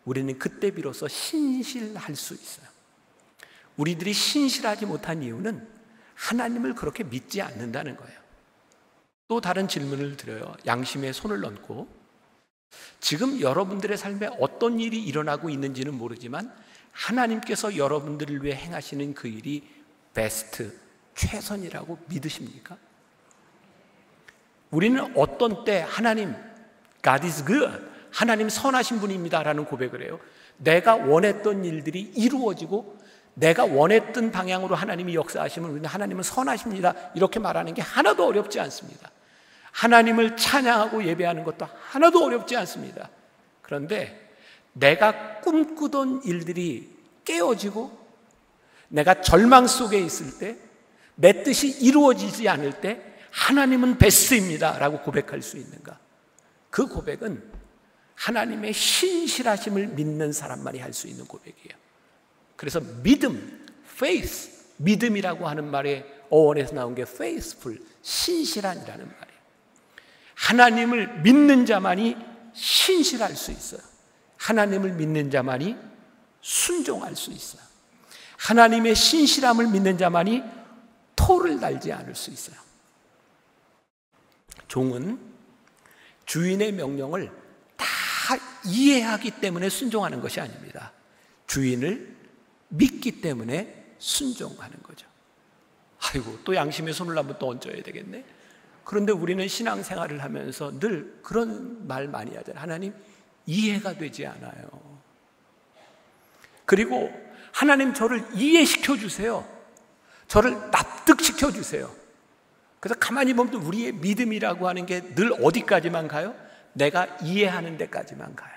우리는 그때 비로소 신실할 수 있어요. 우리들이 신실하지 못한 이유는 하나님을 그렇게 믿지 않는다는 거예요. 또 다른 질문을 드려요. 양심에 손을 얹고 지금 여러분들의 삶에 어떤 일이 일어나고 있는지는 모르지만 하나님께서 여러분들을 위해 행하시는 그 일이 베스트, 최선이라고 믿으십니까? 우리는 어떤 때 하나님, God is good, 하나님 선하신 분입니다 라는 고백을 해요. 내가 원했던 일들이 이루어지고 내가 원했던 방향으로 하나님이 역사하시면 우리는 하나님은 선하십니다 이렇게 말하는 게 하나도 어렵지 않습니다. 하나님을 찬양하고 예배하는 것도 하나도 어렵지 않습니다. 그런데 내가 꿈꾸던 일들이 깨어지고 내가 절망 속에 있을 때, 내 뜻이 이루어지지 않을 때 하나님은 베스트입니다 라고 고백할 수 있는가? 그 고백은 하나님의 신실하심을 믿는 사람만이 할 수 있는 고백이에요. 그래서 믿음, faith, 믿음이라고 하는 말의 어원에서 나온 게 faithful, 신실한이라는 말이에요. 하나님을 믿는 자만이 신실할 수 있어요. 하나님을 믿는 자만이 순종할 수 있어요. 하나님의 신실함을 믿는 자만이 토를 달지 않을 수 있어요. 종은 주인의 명령을 다 이해하기 때문에 순종하는 것이 아닙니다. 주인을 믿기 때문에 순종하는 거죠. 아이고, 또 양심의 손을 한번 또 얹어야 되겠네. 그런데 우리는 신앙생활을 하면서 늘 그런 말 많이 하잖아요. 하나님, 이해가 되지 않아요. 그리고 하나님, 저를 이해시켜 주세요. 저를 납득시켜 주세요. 그래서 가만히 보면 우리의 믿음이라고 하는 게 늘 어디까지만 가요? 내가 이해하는 데까지만 가요.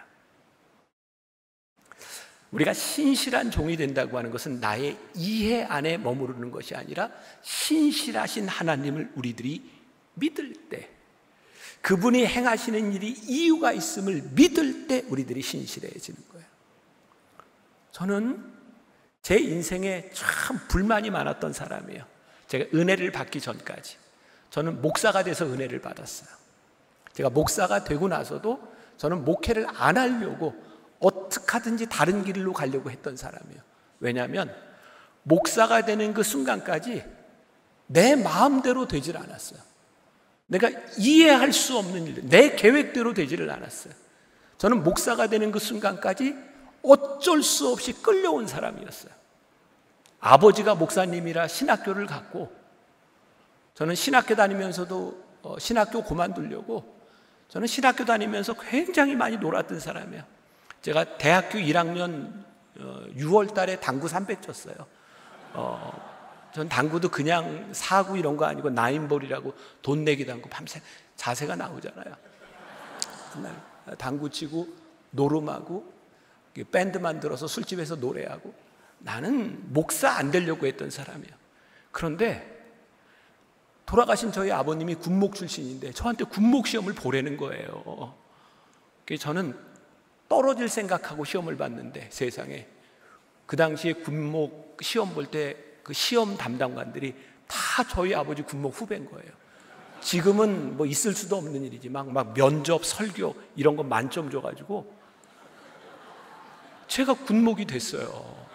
우리가 신실한 종이 된다고 하는 것은 나의 이해 안에 머무르는 것이 아니라 신실하신 하나님을 우리들이 믿을 때, 그분이 행하시는 일이 이유가 있음을 믿을 때 우리들이 신실해지는 거예요. 저는 제 인생에 참 불만이 많았던 사람이에요. 제가 은혜를 받기 전까지. 저는 목사가 돼서 은혜를 받았어요. 제가 목사가 되고 나서도 저는 목회를 안 하려고 어떻게 하든지 다른 길로 가려고 했던 사람이에요. 왜냐하면 목사가 되는 그 순간까지 내 마음대로 되질 않았어요. 내가 이해할 수 없는 일, 내 계획대로 되지를 않았어요. 저는 목사가 되는 그 순간까지 어쩔 수 없이 끌려온 사람이었어요. 아버지가 목사님이라 신학교를 갔고, 저는 신학교 다니면서도 신학교 그만두려고 저는 신학교 다니면서 굉장히 많이 놀았던 사람이에요. 제가 대학교 1학년 6월 달에 당구 300 쳤어요. 전 당구도 그냥 사구 이런 거 아니고 나인볼이라고 돈 내기도 않고 밤새 자세가 나오잖아요. 그날 당구 치고 노름하고 밴드 만들어서 술집에서 노래하고, 나는 목사 안 되려고 했던 사람이에요. 그런데 돌아가신 저희 아버님이 군목 출신인데 저한테 군목 시험을 보라는 거예요. 그래서 저는 떨어질 생각하고 시험을 봤는데, 세상에 그 당시에 군목 시험 볼 때 그 시험 담당관들이 다 저희 아버지 군목 후배인 거예요. 지금은 뭐 있을 수도 없는 일이지 막 면접, 설교 이런 거 만점 줘가지고 제가 군목이 됐어요.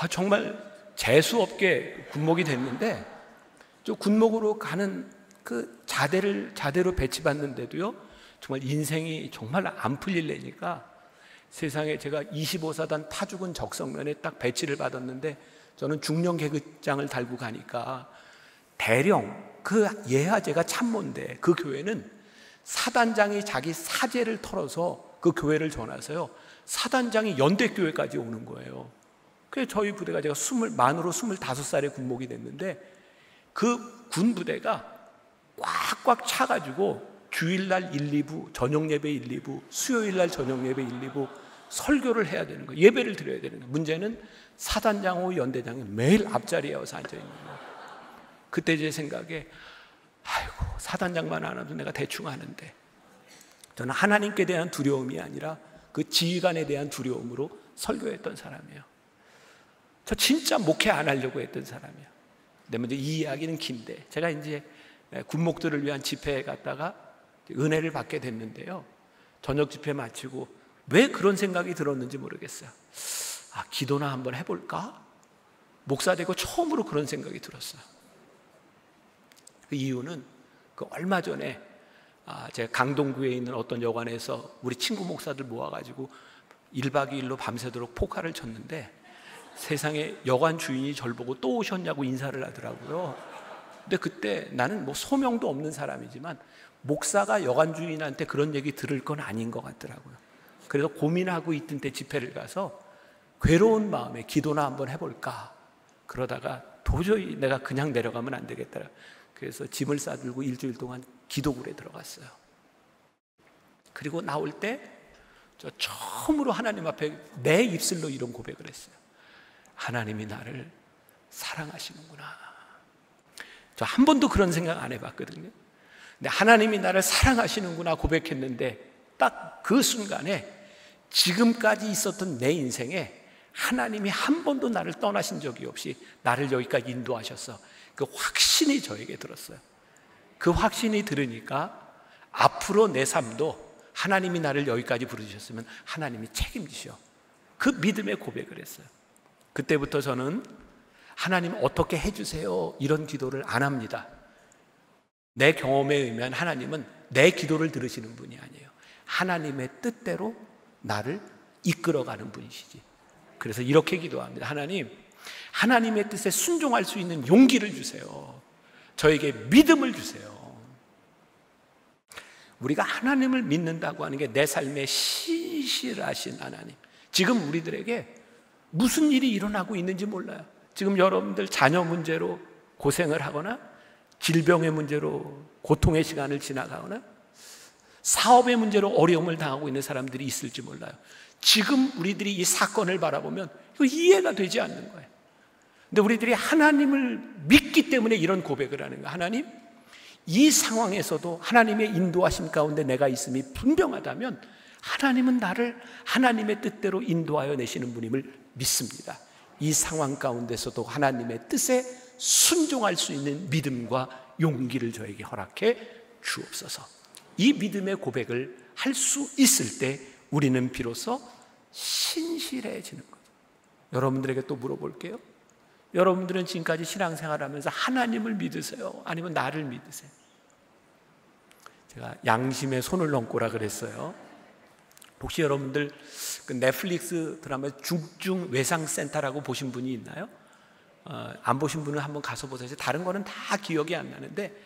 정말 재수 없게 군목이 됐는데, 저 군목으로 가는 그 자대로 배치받는데도요, 정말 인생이 정말 안 풀릴래니까 세상에 제가 25사단 타주군 적성면에 딱 배치를 받았는데, 저는 중령 계급장을 달고 가니까 대령 그 예하제가 참모인데, 그 교회는 사단장이 자기 사제를 털어서 그 교회를 전화서요, 사단장이 연대교회까지 오는 거예요. 그래서 저희 부대가 제가 만으로 25살에 군목이 됐는데, 그 군부대가 꽉꽉 차가지고 주일날 1, 2부, 저녁예배 1, 2부, 수요일날 저녁예배 1, 2부 설교를 해야 되는 거예요. 예배를 드려야 되는 거예요. 문제는 사단장하고 연대장이 매일 앞자리에 와서 앉아있는 거예요. 그때 제 생각에, 아이고, 사단장만 안 와도 내가 대충 하는데, 저는 하나님께 대한 두려움이 아니라 그 지휘관에 대한 두려움으로 설교했던 사람이에요. 저 진짜 목회 안 하려고 했던 사람이에요. 근데 먼저 이 이야기는 긴데, 제가 이제 군목들을 위한 집회에 갔다가 은혜를 받게 됐는데요, 저녁 집회 마치고 왜 그런 생각이 들었는지 모르겠어요. 기도나 한번 해볼까? 목사 되고 처음으로 그런 생각이 들었어요. 그 이유는 얼마 전에 제가 강동구에 있는 어떤 여관에서 우리 친구 목사들 모아가지고 1박 2일로 밤새도록 포카를 쳤는데 세상에 여관 주인이 절 보고 또 오셨냐고 인사를 하더라고요. 근데 그때 나는 뭐 소명도 없는 사람이지만 목사가 여관 주인한테 그런 얘기 들을 건 아닌 것 같더라고요. 그래서 고민하고 있던 때 집회를 가서 괴로운 마음에 기도나 한번 해볼까 그러다가 도저히 내가 그냥 내려가면 안 되겠더라. 그래서 짐을 싸들고 일주일 동안 기도굴에 들어갔어요. 그리고 나올 때 저 처음으로 하나님 앞에 내 입술로 이런 고백을 했어요. 하나님이 나를 사랑하시는구나. 저 한 번도 그런 생각 안 해봤거든요. 근데 하나님이 나를 사랑하시는구나 고백했는데 딱 그 순간에 지금까지 있었던 내 인생에 하나님이 한 번도 나를 떠나신 적이 없이 나를 여기까지 인도하셔서 그 확신이 저에게 들었어요. 그 확신이 들으니까 앞으로 내 삶도 하나님이 나를 여기까지 부르셨으면 하나님이 책임지셔. 그 믿음의 고백을 했어요. 그때부터 저는 하나님 어떻게 해주세요 이런 기도를 안 합니다. 내 경험에 의하면 하나님은 내 기도를 들으시는 분이 아니에요. 하나님의 뜻대로 나를 이끌어가는 분이시지. 그래서 이렇게 기도합니다. 하나님, 하나님의 뜻에 순종할 수 있는 용기를 주세요. 저에게 믿음을 주세요. 우리가 하나님을 믿는다고 하는 게 내 삶에 신실하신 하나님. 지금 우리들에게 무슨 일이 일어나고 있는지 몰라요. 지금 여러분들 자녀 문제로 고생을 하거나 질병의 문제로 고통의 시간을 지나가거나 사업의 문제로 어려움을 당하고 있는 사람들이 있을지 몰라요. 지금 우리들이 이 사건을 바라보면 이거 이해가 되지 않는 거예요. 근데 우리들이 하나님을 믿기 때문에 이런 고백을 하는 거예요. 하나님, 이 상황에서도 하나님의 인도하심 가운데 내가 있음이 분명하다면 하나님은 나를 하나님의 뜻대로 인도하여 내시는 분임을 믿습니다. 이 상황 가운데서도 하나님의 뜻에 순종할 수 있는 믿음과 용기를 저에게 허락해 주옵소서. 이 믿음의 고백을 할 수 있을 때 우리는 비로소 신실해지는 거죠. 여러분들에게 또 물어볼게요. 여러분들은 지금까지 신앙생활하면서 하나님을 믿으세요? 아니면 나를 믿으세요? 제가 양심에 손을 얹고라 그랬어요. 혹시 여러분들 그 넷플릭스 드라마 중증 외상센터라고 보신 분이 있나요? 안 보신 분은 한번 가서 보세요. 다른 거는 다 기억이 안 나는데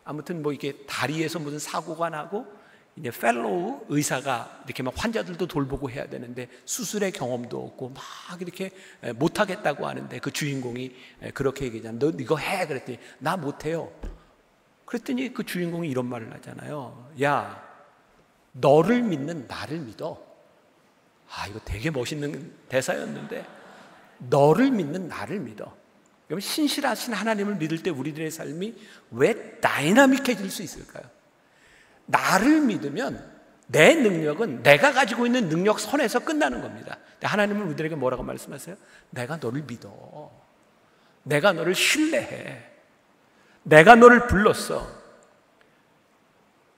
아무튼 뭐 이게 다리에서 무슨 사고가 나고 이제 펠로우 의사가 이렇게 막 환자들도 돌보고 해야 되는데 수술의 경험도 없고 막 이렇게 못하겠다고 하는데 그 주인공이 그렇게 얘기하잖아요. 너 이거 해. 그랬더니 나 못해요. 그랬더니 그 주인공이 이런 말을 하잖아요. 야, 너를 믿는 나를 믿어. 이거 되게 멋있는 대사였는데 너를 믿는 나를 믿어. 그럼 신실하신 하나님을 믿을 때 우리들의 삶이 왜 다이나믹해질 수 있을까요? 나를 믿으면 내 능력은 내가 가지고 있는 능력 선에서 끝나는 겁니다. 하나님은 우리들에게 뭐라고 말씀하세요? 내가 너를 믿어. 내가 너를 신뢰해. 내가 너를 불렀어.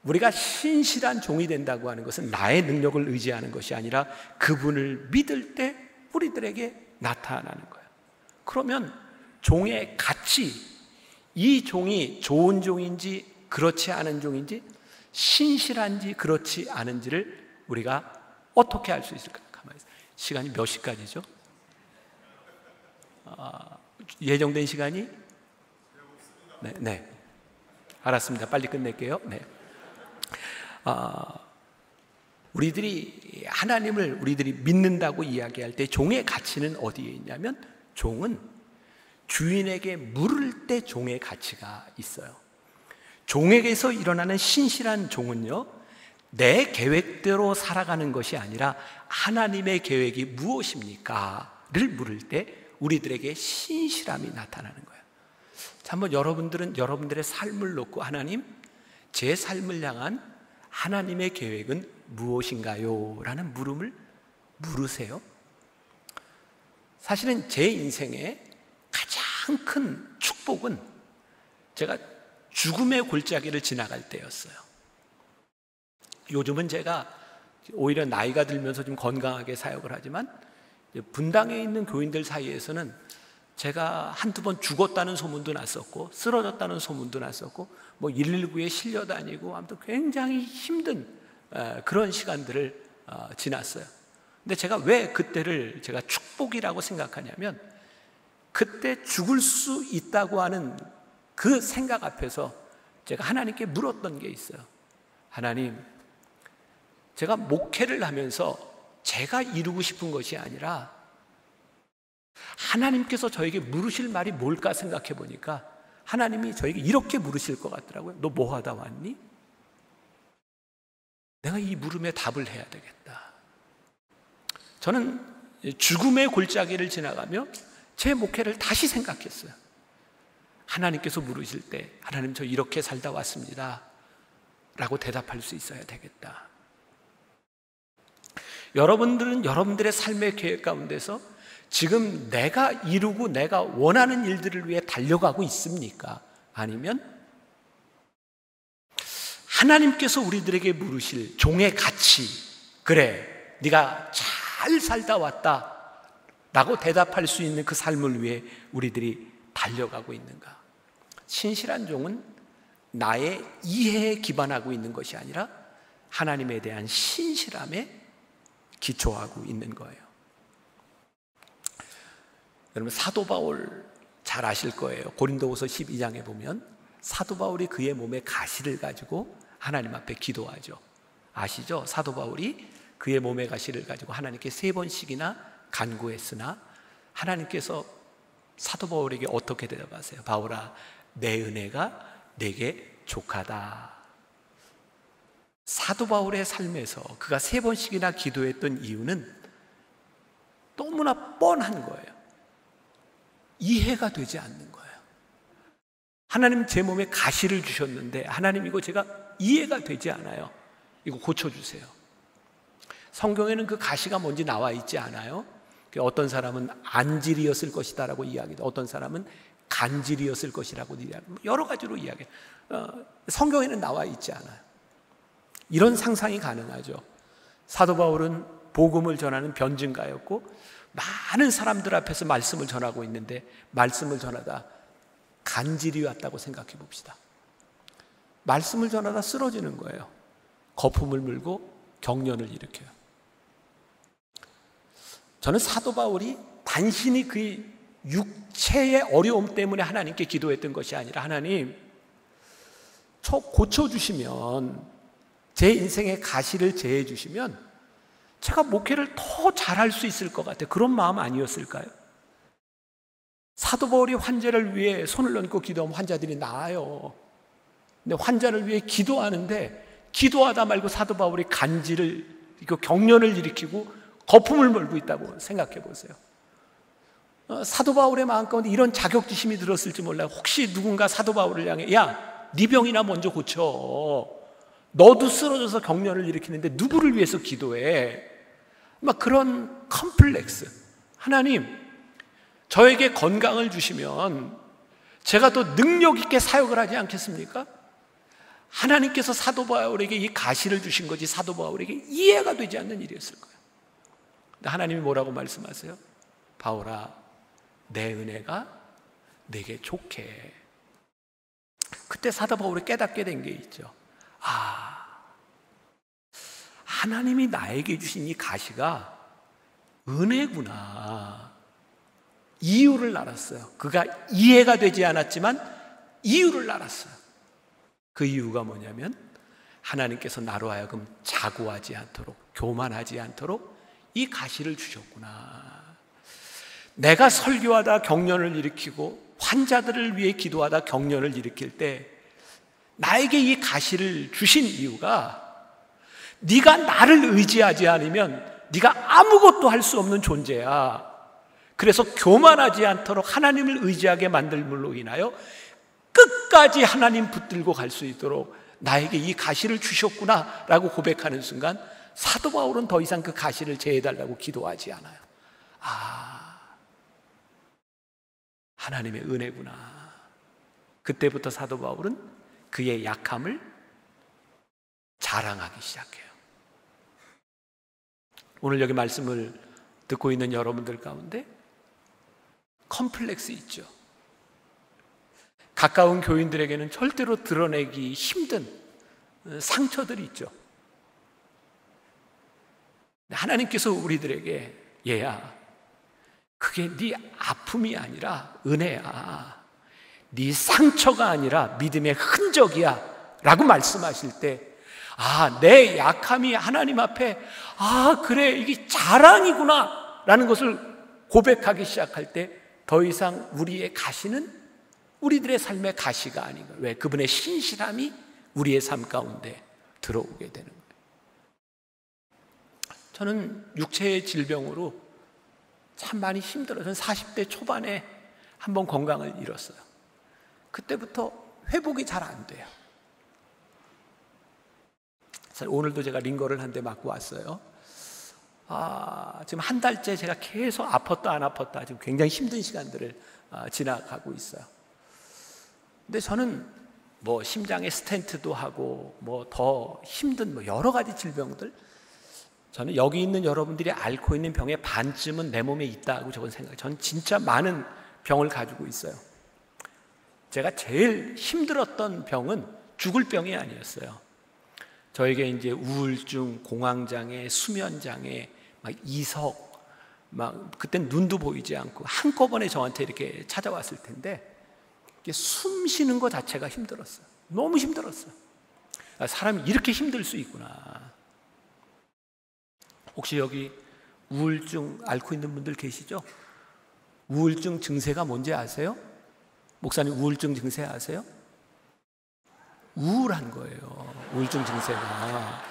우리가 신실한 종이 된다고 하는 것은 나의 능력을 의지하는 것이 아니라 그분을 믿을 때 우리들에게 나타나는 거예요. 그러면 종의 가치, 이 종이 좋은 종인지 그렇지 않은 종인지 신실한지 그렇지 않은지를 우리가 어떻게 알 수 있을까요? 가만히 있어요. 시간이 몇 시까지죠? 예정된 시간이? 네. 알았습니다. 빨리 끝낼게요. 네. 우리들이 하나님을 우리들이 믿는다고 이야기할 때 종의 가치는 어디에 있냐면 종은 주인에게 물을 때 종의 가치가 있어요. 종에게서 일어나는 신실한 종은요, 내 계획대로 살아가는 것이 아니라 하나님의 계획이 무엇입니까? 를 물을 때 우리들에게 신실함이 나타나는 거예요. 자, 한번 여러분들은 여러분들의 삶을 놓고 하나님, 제 삶을 향한 하나님의 계획은 무엇인가요? 라는 물음을 물으세요. 사실은 제 인생의 가장 큰 축복은 제가 죽음의 골짜기를 지나갈 때였어요. 요즘은 제가 오히려 나이가 들면서 좀 건강하게 사역을 하지만 분당에 있는 교인들 사이에서는 제가 한두 번 죽었다는 소문도 났었고 쓰러졌다는 소문도 났었고 119에 실려다니고 아무튼 굉장히 힘든 그런 시간들을 지났어요. 근데 제가 왜 그때를 제가 축복이라고 생각하냐면, 그때 죽을 수 있다고 하는 그 생각 앞에서 제가 하나님께 물었던 게 있어요. 하나님, 제가 목회를 하면서 제가 이루고 싶은 것이 아니라 하나님께서 저에게 물으실 말이 뭘까 생각해 보니까 하나님이 저에게 이렇게 물으실 것 같더라고요. 너 뭐 하다 왔니? 내가 이 물음에 답을 해야 되겠다. 저는 죽음의 골짜기를 지나가며 제 목회를 다시 생각했어요. 하나님께서 물으실 때 하나님, 저 이렇게 살다 왔습니다 라고 대답할 수 있어야 되겠다. 여러분들은 여러분들의 삶의 계획 가운데서 지금 내가 이루고 내가 원하는 일들을 위해 달려가고 있습니까? 아니면 하나님께서 우리들에게 물으실 종의 가치, 그래 네가 잘 살다 왔다 라고 대답할 수 있는 그 삶을 위해 우리들이 달려가고 있는가? 신실한 종은 나의 이해에 기반하고 있는 것이 아니라 하나님에 대한 신실함에 기초하고 있는 거예요. 여러분, 사도 바울 잘 아실 거예요. 고린도후서 12장에 보면 사도 바울이 그의 몸에 가시를 가지고 하나님 앞에 기도하죠. 아시죠? 사도 바울이 그의 몸에 가시를 가지고 하나님께 3번씩이나 간구했으나 하나님께서 사도 바울에게 어떻게 대답하세요? 바울아, 내 은혜가 내게 족하다. 사도 바울의 삶에서 그가 3번씩이나 기도했던 이유는 너무나 뻔한 거예요. 이해가 되지 않는 거예요. 하나님, 제 몸에 가시를 주셨는데 하나님, 이거 제가 이해가 되지 않아요. 이거 고쳐주세요. 성경에는 그 가시가 뭔지 나와 있지 않아요. 어떤 사람은 안질이었을 것이다 라고 이야기해요. 어떤 사람은 간질이었을 것이라고 이야기해요. 여러 가지로 이야기해요. 성경에는 나와 있지 않아요. 이런 상상이 가능하죠. 사도 바울은 복음을 전하는 변증가였고 많은 사람들 앞에서 말씀을 전하고 있는데 말씀을 전하다 간질이 왔다고 생각해 봅시다. 말씀을 전하다 쓰러지는 거예요. 거품을 물고 경련을 일으켜요. 저는 사도 바울이 단순히 그 육체의 어려움 때문에 하나님께 기도했던 것이 아니라, 하나님, 저 고쳐주시면, 제 인생의 가시를 제해 주시면 제가 목회를 더 잘할 수 있을 것 같아요. 그런 마음 아니었을까요? 사도 바울이 환자를 위해 손을 얹고 기도하면 환자들이 나아요. 근데 환자를 위해 기도하는데 기도하다 말고 사도 바울이 간질을, 경련을 일으키고 거품을 몰고 있다고 생각해 보세요. 사도 바울의 마음 가운데 이런 자격지심이 들었을지 몰라요. 혹시 누군가 사도 바울을 향해, 야, 네 병이나 먼저 고쳐. 너도 쓰러져서 경련을 일으키는데 누구를 위해서 기도해? 막 그런 컴플렉스. 하나님, 저에게 건강을 주시면 제가 더 능력 있게 사역을 하지 않겠습니까? 하나님께서 사도 바울에게 이 가시를 주신 거지 사도 바울에게 이해가 되지 않는 일이었을 거예요. 근데 하나님이 뭐라고 말씀하세요? 바울아, 내 은혜가 내게 족해. 그때 사도 바울이 깨닫게 된 게 있죠. 하나님이 나에게 주신 이 가시가 은혜구나. 이유를 알았어요. 그가 이해가 되지 않았지만 이유를 알았어요. 그 이유가 뭐냐면 하나님께서 나로 하여금 자고하지 않도록, 교만하지 않도록 이 가시를 주셨구나. 내가 설교하다 경련을 일으키고 환자들을 위해 기도하다 경련을 일으킬 때 나에게 이 가시를 주신 이유가, 네가 나를 의지하지 않으면 네가 아무것도 할 수 없는 존재야. 그래서 교만하지 않도록 하나님을 의지하게 만들므로 인하여 끝까지 하나님 붙들고 갈 수 있도록 나에게 이 가시를 주셨구나 라고 고백하는 순간 사도 바울은 더 이상 그 가시를 제해달라고 기도하지 않아요. 하나님의 은혜구나. 그때부터 사도 바울은 그의 약함을 자랑하기 시작해요. 오늘 여기 말씀을 듣고 있는 여러분들 가운데 컴플렉스 있죠. 가까운 교인들에게는 절대로 드러내기 힘든 상처들이 있죠. 하나님께서 우리들에게 얘야, 그게 네 아픔이 아니라 은혜야, 네 상처가 아니라 믿음의 흔적이야 라고 말씀하실 때, 내 약함이 하나님 앞에 그래, 이게 자랑이구나 라는 것을 고백하기 시작할 때 더 이상 우리의 가시는 우리들의 삶의 가시가 아닌 거예요. 왜? 그분의 신실함이 우리의 삶 가운데 들어오게 되는 거예요. 저는 육체의 질병으로 참 많이 힘들어요. 저는 40대 초반에 한번 건강을 잃었어요. 그때부터 회복이 잘 안 돼요. 오늘도 제가 링거를 한 대 맞고 왔어요. 지금 한 달째 제가 계속 아팠다 안 아팠다 지금 굉장히 힘든 시간들을 지나가고 있어요. 근데 저는 뭐 심장에 스텐트도 하고 뭐 더 힘든 뭐 여러 가지 질병들, 저는 여기 있는 여러분들이 앓고 있는 병의 반쯤은 내 몸에 있다고 저는 생각해요. 저는 진짜 많은 병을 가지고 있어요. 제가 제일 힘들었던 병은 죽을 병이 아니었어요. 저에게 이제 우울증, 공황장애, 수면장애, 막 이석, 막 그땐 눈도 보이지 않고 한꺼번에 저한테 이렇게 찾아왔을 텐데, 숨 쉬는 것 자체가 힘들었어요. 너무 힘들었어요. 사람이 이렇게 힘들 수 있구나. 혹시 여기 우울증 앓고 있는 분들 계시죠? 우울증 증세가 뭔지 아세요? 목사님, 우울증 증세 아세요? 우울한 거예요. 우울증 증세가.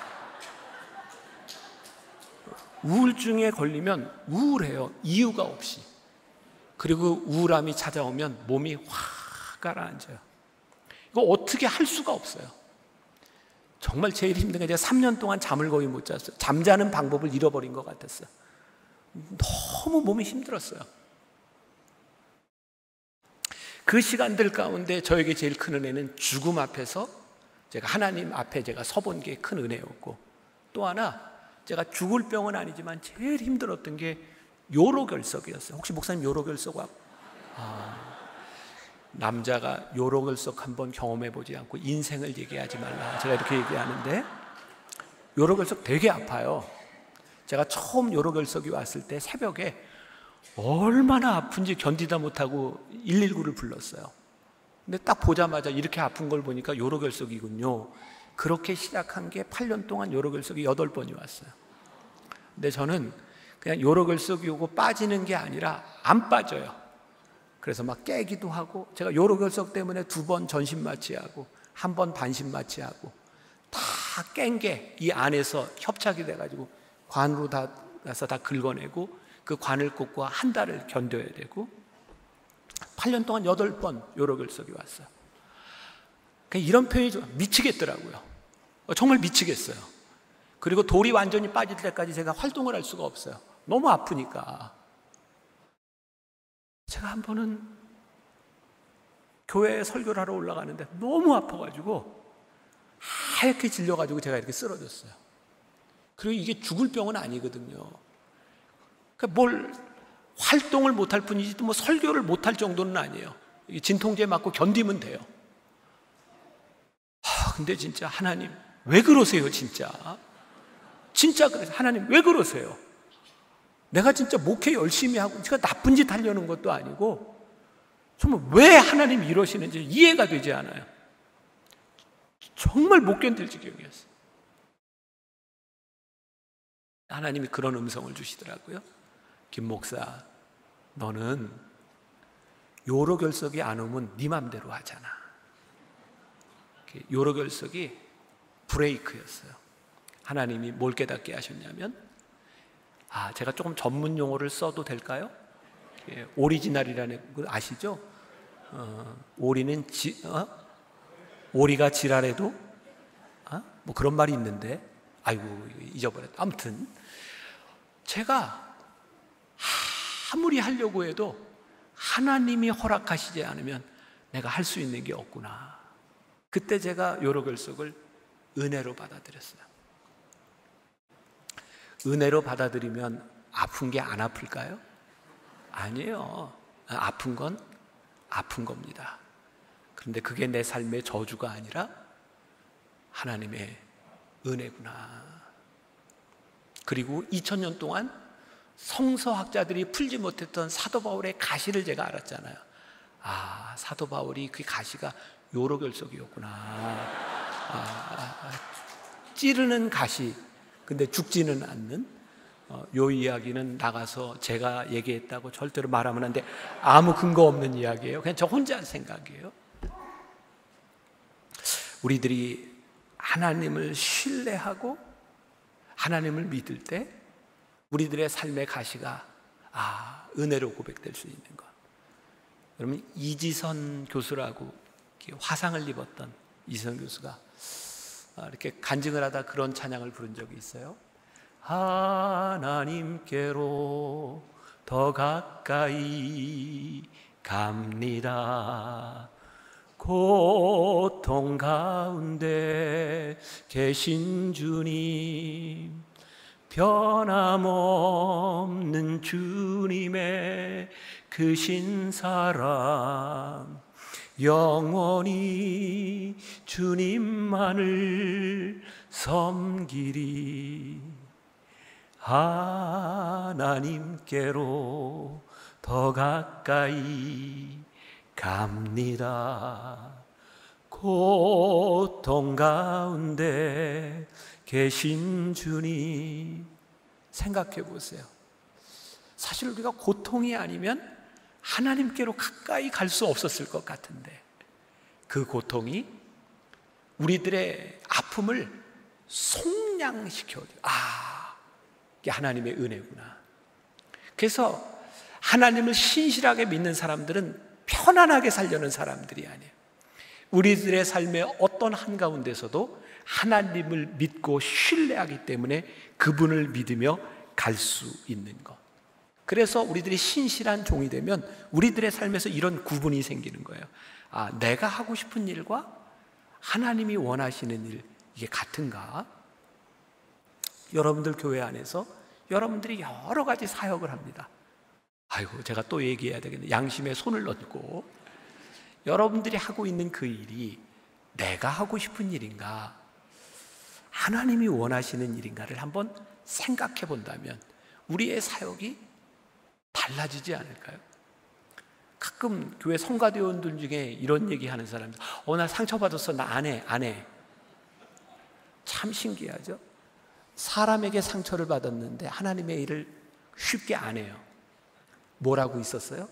우울증에 걸리면 우울해요. 이유가 없이. 그리고 우울함이 찾아오면 몸이 확 가라앉아요. 이거 어떻게 할 수가 없어요. 정말 제일 힘든 게 제가 3년 동안 잠을 거의 못 잤어요. 잠자는 방법을 잃어버린 것 같았어요. 너무 몸이 힘들었어요. 그 시간들 가운데 저에게 제일 큰 은혜는 죽음 앞에서 제가 하나님 앞에 제가 서본 게 큰 은혜였고, 또 하나 제가 죽을 병은 아니지만 제일 힘들었던 게 요로결석이었어요. 혹시 목사님 요로결석 남자가 요로결석 한번 경험해보지 않고 인생을 얘기하지 말라, 제가 이렇게 얘기하는데, 요로결석 되게 아파요. 제가 처음 요로결석이 왔을 때 새벽에 얼마나 아픈지 견디다 못하고 119를 불렀어요. 근데 딱 보자마자 이렇게 아픈 걸 보니까 요로결석이군요. 그렇게 시작한 게 8년 동안 요로결석이 8번이 왔어요. 근데 저는 그냥 요로결석이 오고 빠지는 게 아니라 안 빠져요. 그래서 막 깨기도 하고, 제가 요로결석 때문에 2번 전신 마취하고 1번 반신 마취하고 다 깬 게 이 안에서 협착이 돼가지고 관으로 다 가서 다 긁어내고, 그 관을 꽂고 한 달을 견뎌야 되고, 8년 동안 8번 요로결석이 왔어요. 이런 표현이 좀 미치겠더라고요. 정말 미치겠어요. 그리고 돌이 완전히 빠질 때까지 제가 활동을 할 수가 없어요. 너무 아프니까. 제가 한 번은 교회에 설교를 하러 올라가는데 너무 아파가지고 하얗게 질려가지고 제가 이렇게 쓰러졌어요. 그리고 이게 죽을 병은 아니거든요. 그러니까 뭘 활동을 못할 뿐이지 또 뭐 설교를 못할 정도는 아니에요. 진통제 맞고 견디면 돼요. 근데 진짜 하나님 왜 그러세요? 진짜 그래서 하나님 왜 그러세요? 내가 진짜 목회 열심히 하고 제가 나쁜 짓 하려는 것도 아니고 정말 왜 하나님 이러시는지 이해가 되지 않아요. 정말 못 견딜 지경이었어요. 하나님이 그런 음성을 주시더라고요. 김 목사, 너는 요로결석이 안 오면 네 맘대로 하잖아. 요로결석이 브레이크였어요. 하나님이 뭘 깨닫게 하셨냐면, 제가 조금 전문 용어를 써도 될까요? 오리지널이라는 거 아시죠? 오리는 오리가 지랄해도 뭐 그런 말이 있는데, 아이고 잊어버렸다. 아무튼 제가 아무리 하려고 해도 하나님이 허락하시지 않으면 내가 할 수 있는 게 없구나. 그때 제가 요로결석을 은혜로 받아들였어요. 은혜로 받아들이면 아픈 게 안 아플까요? 아니에요. 아픈 건 아픈 겁니다. 그런데 그게 내 삶의 저주가 아니라 하나님의 은혜구나. 그리고 2000년 동안 성서학자들이 풀지 못했던 사도 바울의 가시를 제가 알았잖아요. 아, 사도 바울이 그 가시가 요로결석이었구나. 찌르는 가시, 근데 죽지는 않는 요 이야기는 나가서 제가 얘기했다고 절대로 말하면 안 돼. 아무 근거 없는 이야기예요. 그냥 저 혼자 생각이에요. 우리들이 하나님을 신뢰하고 하나님을 믿을 때 우리들의 삶의 가시가 은혜로 고백될 수 있는 것. 여러분, 이지선 교수라고 화상을 입었던 이지선 교수가 이렇게 간증을 하다 그런 찬양을 부른 적이 있어요. 하나님께로 더 가까이 갑니다. 고통 가운데 계신 주님, 변함없는 주님의 크신 사랑, 영원히 주님만을 섬기리. 하나님께로 더 가까이 갑니다. 고통 가운데 계신 주님. 생각해 보세요. 사실 우리가 고통이 아니면 하나님께로 가까이 갈 수 없었을 것 같은데 그 고통이 우리들의 아픔을 속량시켜줘요. 이게 하나님의 은혜구나. 그래서 하나님을 신실하게 믿는 사람들은 편안하게 살려는 사람들이 아니에요. 우리들의 삶의 어떤 한가운데서도 하나님을 믿고 신뢰하기 때문에 그분을 믿으며 갈 수 있는 것. 그래서 우리들이 신실한 종이 되면 우리들의 삶에서 이런 구분이 생기는 거예요. 내가 하고 싶은 일과 하나님이 원하시는 일, 이게 같은가? 여러분들 교회 안에서 여러분들이 여러 가지 사역을 합니다. 아이고, 제가 또 얘기해야 되겠네. 양심에 손을 얹고 여러분들이 하고 있는 그 일이 내가 하고 싶은 일인가, 하나님이 원하시는 일인가를 한번 생각해 본다면 우리의 사역이 달라지지 않을까요? 가끔 교회 성가대원들 중에 이런 얘기하는 사람이 나 상처받았어, 나 안 해. 참 신기하죠? 사람에게 상처를 받았는데 하나님의 일을 쉽게 안 해요. 뭐라고 있었어요?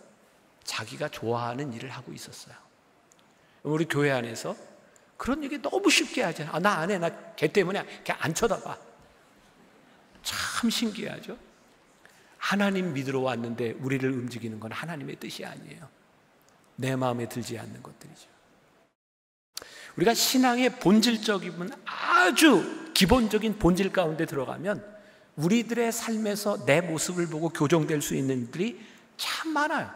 자기가 좋아하는 일을 하고 있었어요. 우리 교회 안에서 그런 얘기 너무 쉽게 하잖아요. 나 안 해. 나 걔 때문에 걔 안 쳐다봐. 참 신기하죠? 하나님 믿으러 왔는데 우리를 움직이는 건 하나님의 뜻이 아니에요. 내 마음에 들지 않는 것들이죠. 우리가 신앙의 본질적인 아주 기본적인 본질 가운데 들어가면 우리들의 삶에서 내 모습을 보고 교정될 수 있는 일들이 참 많아요.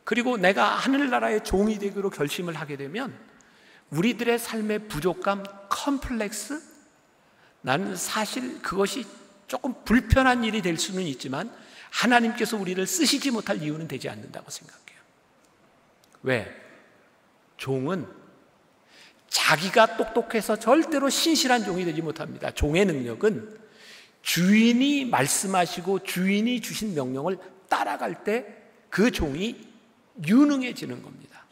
그리고 내가 하늘나라의 종이 되기로 결심을 하게 되면 우리들의 삶의 부족감, 컴플렉스, 나는 사실 그것이 조금 불편한 일이 될 수는 있지만 하나님께서 우리를 쓰시지 못할 이유는 되지 않는다고 생각해요. 왜? 종은 자기가 똑똑해서 절대로 신실한 종이 되지 못합니다. 종의 능력은 주인이 말씀하시고 주인이 주신 명령을 따라갈 때 그 종이 유능해지는 겁니다.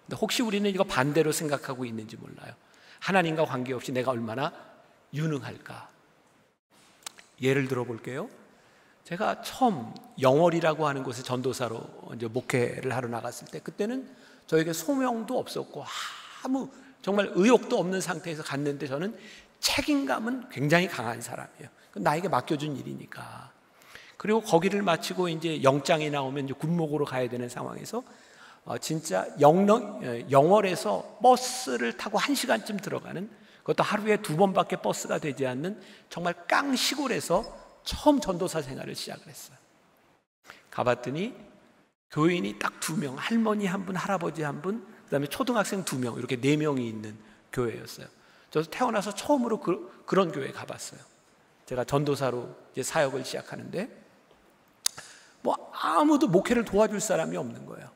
근데 혹시 우리는 이거 반대로 생각하고 있는지 몰라요. 하나님과 관계없이 내가 얼마나 유능할까? 예를 들어 볼게요. 제가 처음 영월이라고 하는 곳에 전도사로 이제 목회를 하러 나갔을 때, 그때는 저에게 소명도 없었고 아무 정말 의욕도 없는 상태에서 갔는데 저는 책임감은 굉장히 강한 사람이에요. 나에게 맡겨준 일이니까. 그리고 거기를 마치고 이제 영장이 나오면 이제 군목으로 가야 되는 상황에서 진짜 영월에서 버스를 타고 1시간쯤 들어가는, 그것도 하루에 2번밖에 버스가 되지 않는 정말 깡 시골에서 처음 전도사 생활을 시작을 했어요. 가봤더니 교인이 딱 2명, 할머니 1분, 할아버지 1분, 그 다음에 초등학생 2명, 이렇게 4명이 있는 교회였어요. 저도 태어나서 처음으로 그런 교회에 가봤어요. 제가 전도사로 이제 사역을 시작하는데 아무도 목회를 도와줄 사람이 없는 거예요.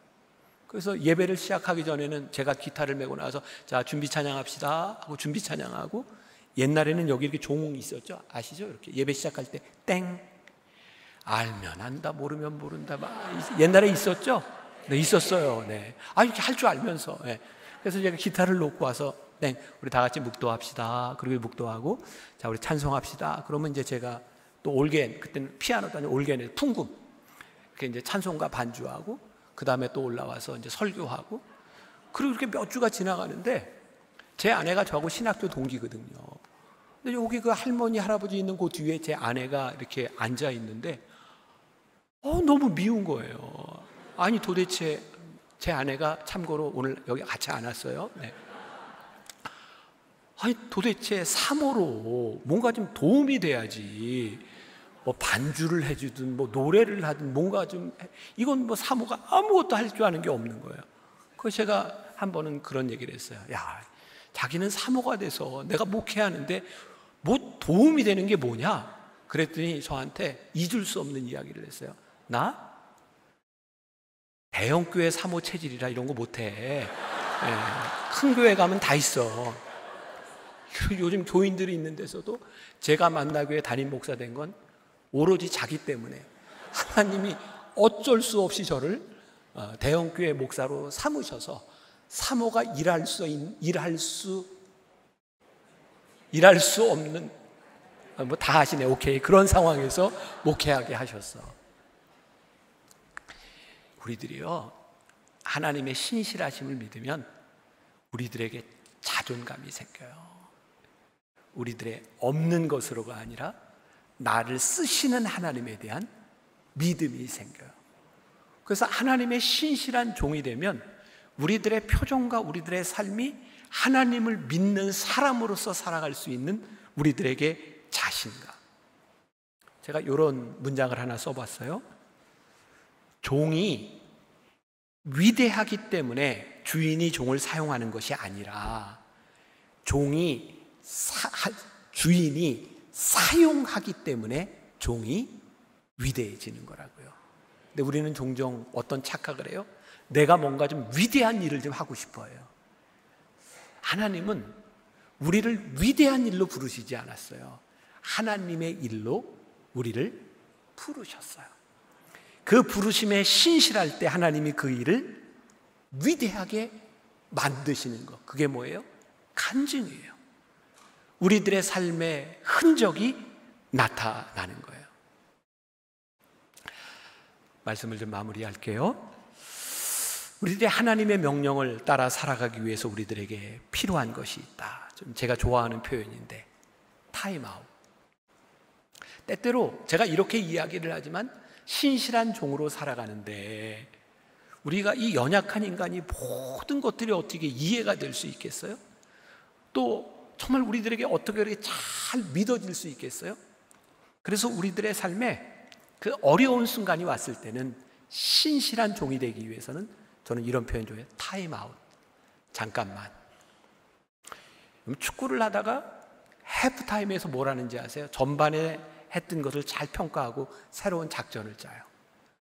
그래서 예배를 시작하기 전에는 제가 기타를 메고 나와서 자, 준비 찬양합시다 하고 준비 찬양하고, 옛날에는 여기 이렇게 종이 있었죠. 아시죠? 이렇게 예배 시작할 때 땡, 알면 안다 모르면 모른다 막 옛날에 있었죠? 네, 있었어요. 네. 이렇게 할 줄 알면서. 네. 그래서 제가 기타를 놓고 와서 땡, 우리 다 같이 묵도합시다. 그리고 묵도하고, 자, 우리 찬송합시다. 그러면 이제 제가 또 올겐, 그때는 피아노도 아니고 올겐에 풍금, 이렇게 이제 찬송과 반주하고, 그 다음에 또 올라와서 이제 설교하고, 그리고 이렇게 몇 주가 지나가는데 제 아내가 저하고 신학교 동기거든요. 근데 여기 그 할머니 할아버지 있는 그 뒤에 제 아내가 이렇게 앉아 있는데 너무 미운 거예요. 아니 도대체 제 아내가 참고로 오늘 여기 같이 안 왔어요. 네. 아니 도대체 사모로 뭔가 좀 도움이 돼야지, 뭐 반주를 해주든 뭐 노래를 하든 뭔가 좀, 이건 뭐 사모가 아무것도 할 줄 아는 게 없는 거예요. 그래서 제가 한 번은 그런 얘기를 했어요. 야, 자기는 사모가 돼서 내가 목회하는데 뭐 도움이 되는 게 뭐냐? 그랬더니 저한테 잊을 수 없는 이야기를 했어요. 나? 대형교회 사모 체질이라 이런 거 못해. 큰 교회 가면 다 있어. 요즘 교인들이 있는 데서도 제가 만나교회 담임 목사 된 건 오로지 자기 때문에 하나님이 어쩔 수 없이 저를 대형교회 목사로 삼으셔서 사모가 일할 수 없는, 뭐 다 하시네. 오케이. 그런 상황에서 목회하게 하셨어. 우리들이요, 하나님의 신실하심을 믿으면 우리들에게 자존감이 생겨요. 우리들의 없는 것으로가 아니라 나를 쓰시는 하나님에 대한 믿음이 생겨요. 그래서 하나님의 신실한 종이 되면 우리들의 표정과 우리들의 삶이 하나님을 믿는 사람으로서 살아갈 수 있는 우리들에게 자신감. 제가 이런 문장을 하나 써봤어요. 종이 위대하기 때문에 주인이 종을 사용하는 것이 아니라 주인이 사용하기 때문에 종이 위대해지는 거라고요. 근데 우리는 종종 어떤 착각을 해요? 내가 뭔가 좀 위대한 일을 좀 하고 싶어요. 하나님은 우리를 위대한 일로 부르시지 않았어요. 하나님의 일로 우리를 부르셨어요. 그 부르심에 신실할 때 하나님이 그 일을 위대하게 만드시는 것, 그게 뭐예요? 간증이에요. 우리들의 삶의 흔적이 나타나는 거예요. 말씀을 좀 마무리할게요. 우리들이 하나님의 명령을 따라 살아가기 위해서 우리들에게 필요한 것이 있다. 좀 제가 좋아하는 표현인데, 타임아웃. 때때로 제가 이렇게 이야기를 하지만 신실한 종으로 살아가는데 우리가 이 연약한 인간이 모든 것들이 어떻게 이해가 될 수 있겠어요? 또 정말 우리들에게 어떻게 그렇게 잘 믿어질 수 있겠어요? 그래서 우리들의 삶에 그 어려운 순간이 왔을 때는 신실한 종이 되기 위해서는 저는 이런 표현 좋아해요. 타임아웃. 잠깐만. 축구를 하다가 해프타임에서 뭘 하는지 아세요? 전반에 했던 것을 잘 평가하고 새로운 작전을 짜요.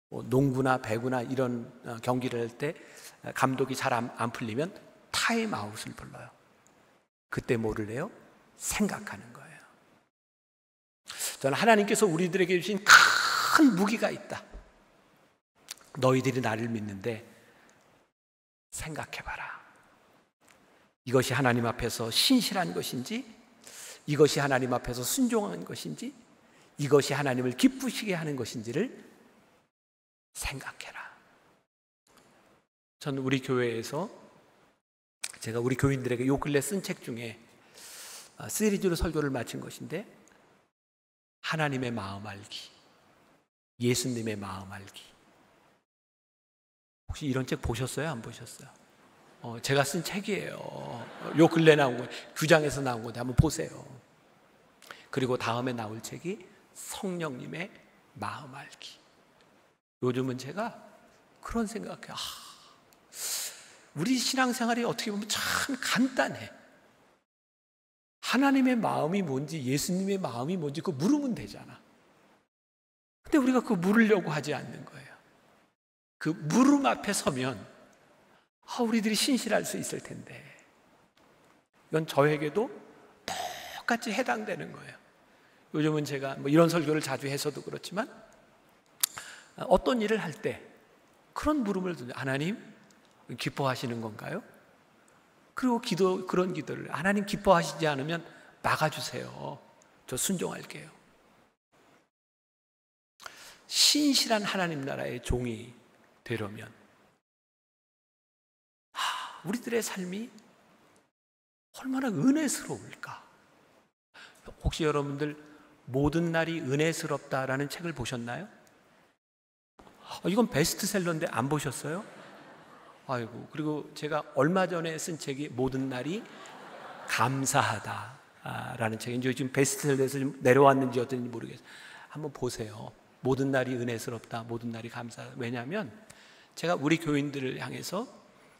농구나 배구나 이런 경기를 할 때 감독이 잘 안 풀리면 타임아웃을 불러요. 그때 뭐를 해요? 생각하는 거예요. 저는 하나님께서 우리들에게 주신 큰 무기가 있다. 너희들이 나를 믿는데 생각해봐라. 이것이 하나님 앞에서 신실한 것인지, 이것이 하나님 앞에서 순종한 것인지, 이것이 하나님을 기쁘시게 하는 것인지를 생각해라. 저는 우리 교회에서 제가 우리 교인들에게 요 근래 쓴 책 중에 시리즈로 설교를 마친 것인데, 하나님의 마음 알기, 예수님의 마음 알기. 혹시 이런 책 보셨어요? 안 보셨어요? 제가 쓴 책이에요. 요 근래 나온 거, 규장에서 나온 건데 한번 보세요. 그리고 다음에 나올 책이 성령님의 마음 알기. 요즘은 제가 그런 생각해요. 우리 신앙생활이 어떻게 보면 참 간단해. 하나님의 마음이 뭔지, 예수님의 마음이 뭔지 그거 물으면 되잖아. 근데 우리가 그거 물으려고 하지 않는 거예요. 그 물음 앞에 서면 우리들이 신실할 수 있을 텐데, 이건 저에게도 똑같이 해당되는 거예요. 요즘은 제가 이런 설교를 자주 해서도 그렇지만 어떤 일을 할 때 그런 물음을 듣는, 하나님 기뻐하시는 건가요? 그리고 그런 기도를, 하나님 기뻐하시지 않으면 막아주세요. 저 순종할게요. 신실한 하나님 나라의 종이 되려면 우리들의 삶이 얼마나 은혜스러울까. 혹시 여러분들 모든 날이 은혜스럽다라는 책을 보셨나요? 이건 베스트셀러인데 안 보셨어요? 아이고. 그리고 제가 얼마 전에 쓴 책이 모든 날이 감사하다라는 책인지 지금 베스트셀러에서 좀 내려왔는지 어떤지 모르겠어요. 한번 보세요. 모든 날이 은혜스럽다, 모든 날이 감사하다. 왜냐하면 제가 우리 교인들을 향해서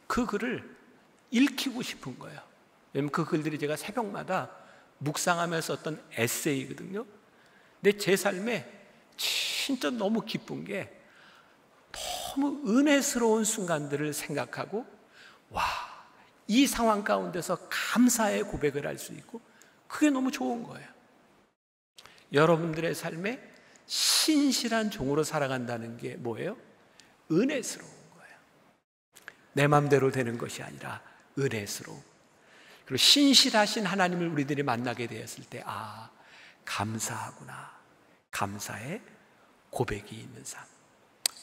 그 글을 읽히고 싶은 거예요. 왜냐하면 그 글들이 제가 새벽마다 묵상하면서 썼던 에세이거든요. 근데 제 삶에 진짜 너무 기쁜 게, 너무 은혜스러운 순간들을 생각하고, 이 상황 가운데서 감사의 고백을 할 수 있고, 그게 너무 좋은 거예요. 여러분들의 삶에 신실한 종으로 살아간다는 게 뭐예요? 은혜스러운 거예요. 내 마음대로 되는 것이 아니라 은혜스러움. 그리고 신실하신 하나님을 우리들이 만나게 되었을 때, 감사하구나. 감사의 고백이 있는 삶.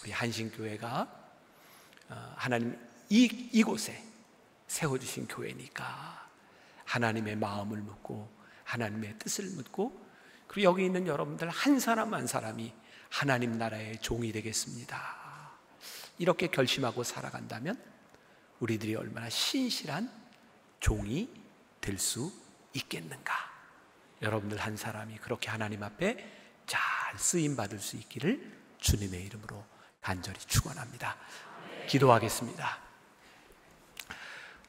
우리 한신교회가 하나님 이곳에 세워주신 교회니까 하나님의 마음을 묻고 하나님의 뜻을 묻고, 그리고 여기 있는 여러분들 한 사람 한 사람이 하나님 나라의 종이 되겠습니다. 이렇게 결심하고 살아간다면 우리들이 얼마나 신실한 종이 될 수 있겠는가. 여러분들 한 사람이 그렇게 하나님 앞에 잘 쓰임받을 수 있기를 주님의 이름으로 간절히 축원합니다. 기도하겠습니다.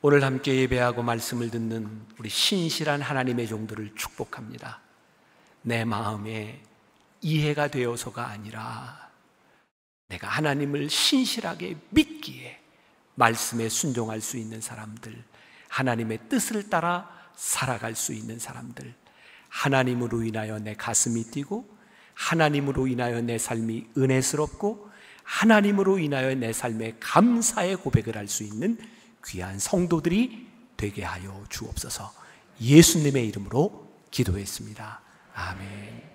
오늘 함께 예배하고 말씀을 듣는 우리 신실한 하나님의 종들을 축복합니다. 내 마음에 이해가 되어서가 아니라 내가 하나님을 신실하게 믿기에 말씀에 순종할 수 있는 사람들, 하나님의 뜻을 따라 살아갈 수 있는 사람들, 하나님으로 인하여 내 가슴이 뛰고 하나님으로 인하여 내 삶이 은혜스럽고 하나님으로 인하여 내 삶에 감사의 고백을 할 수 있는 귀한 성도들이 되게 하여 주옵소서. 예수님의 이름으로 기도했습니다. 아멘.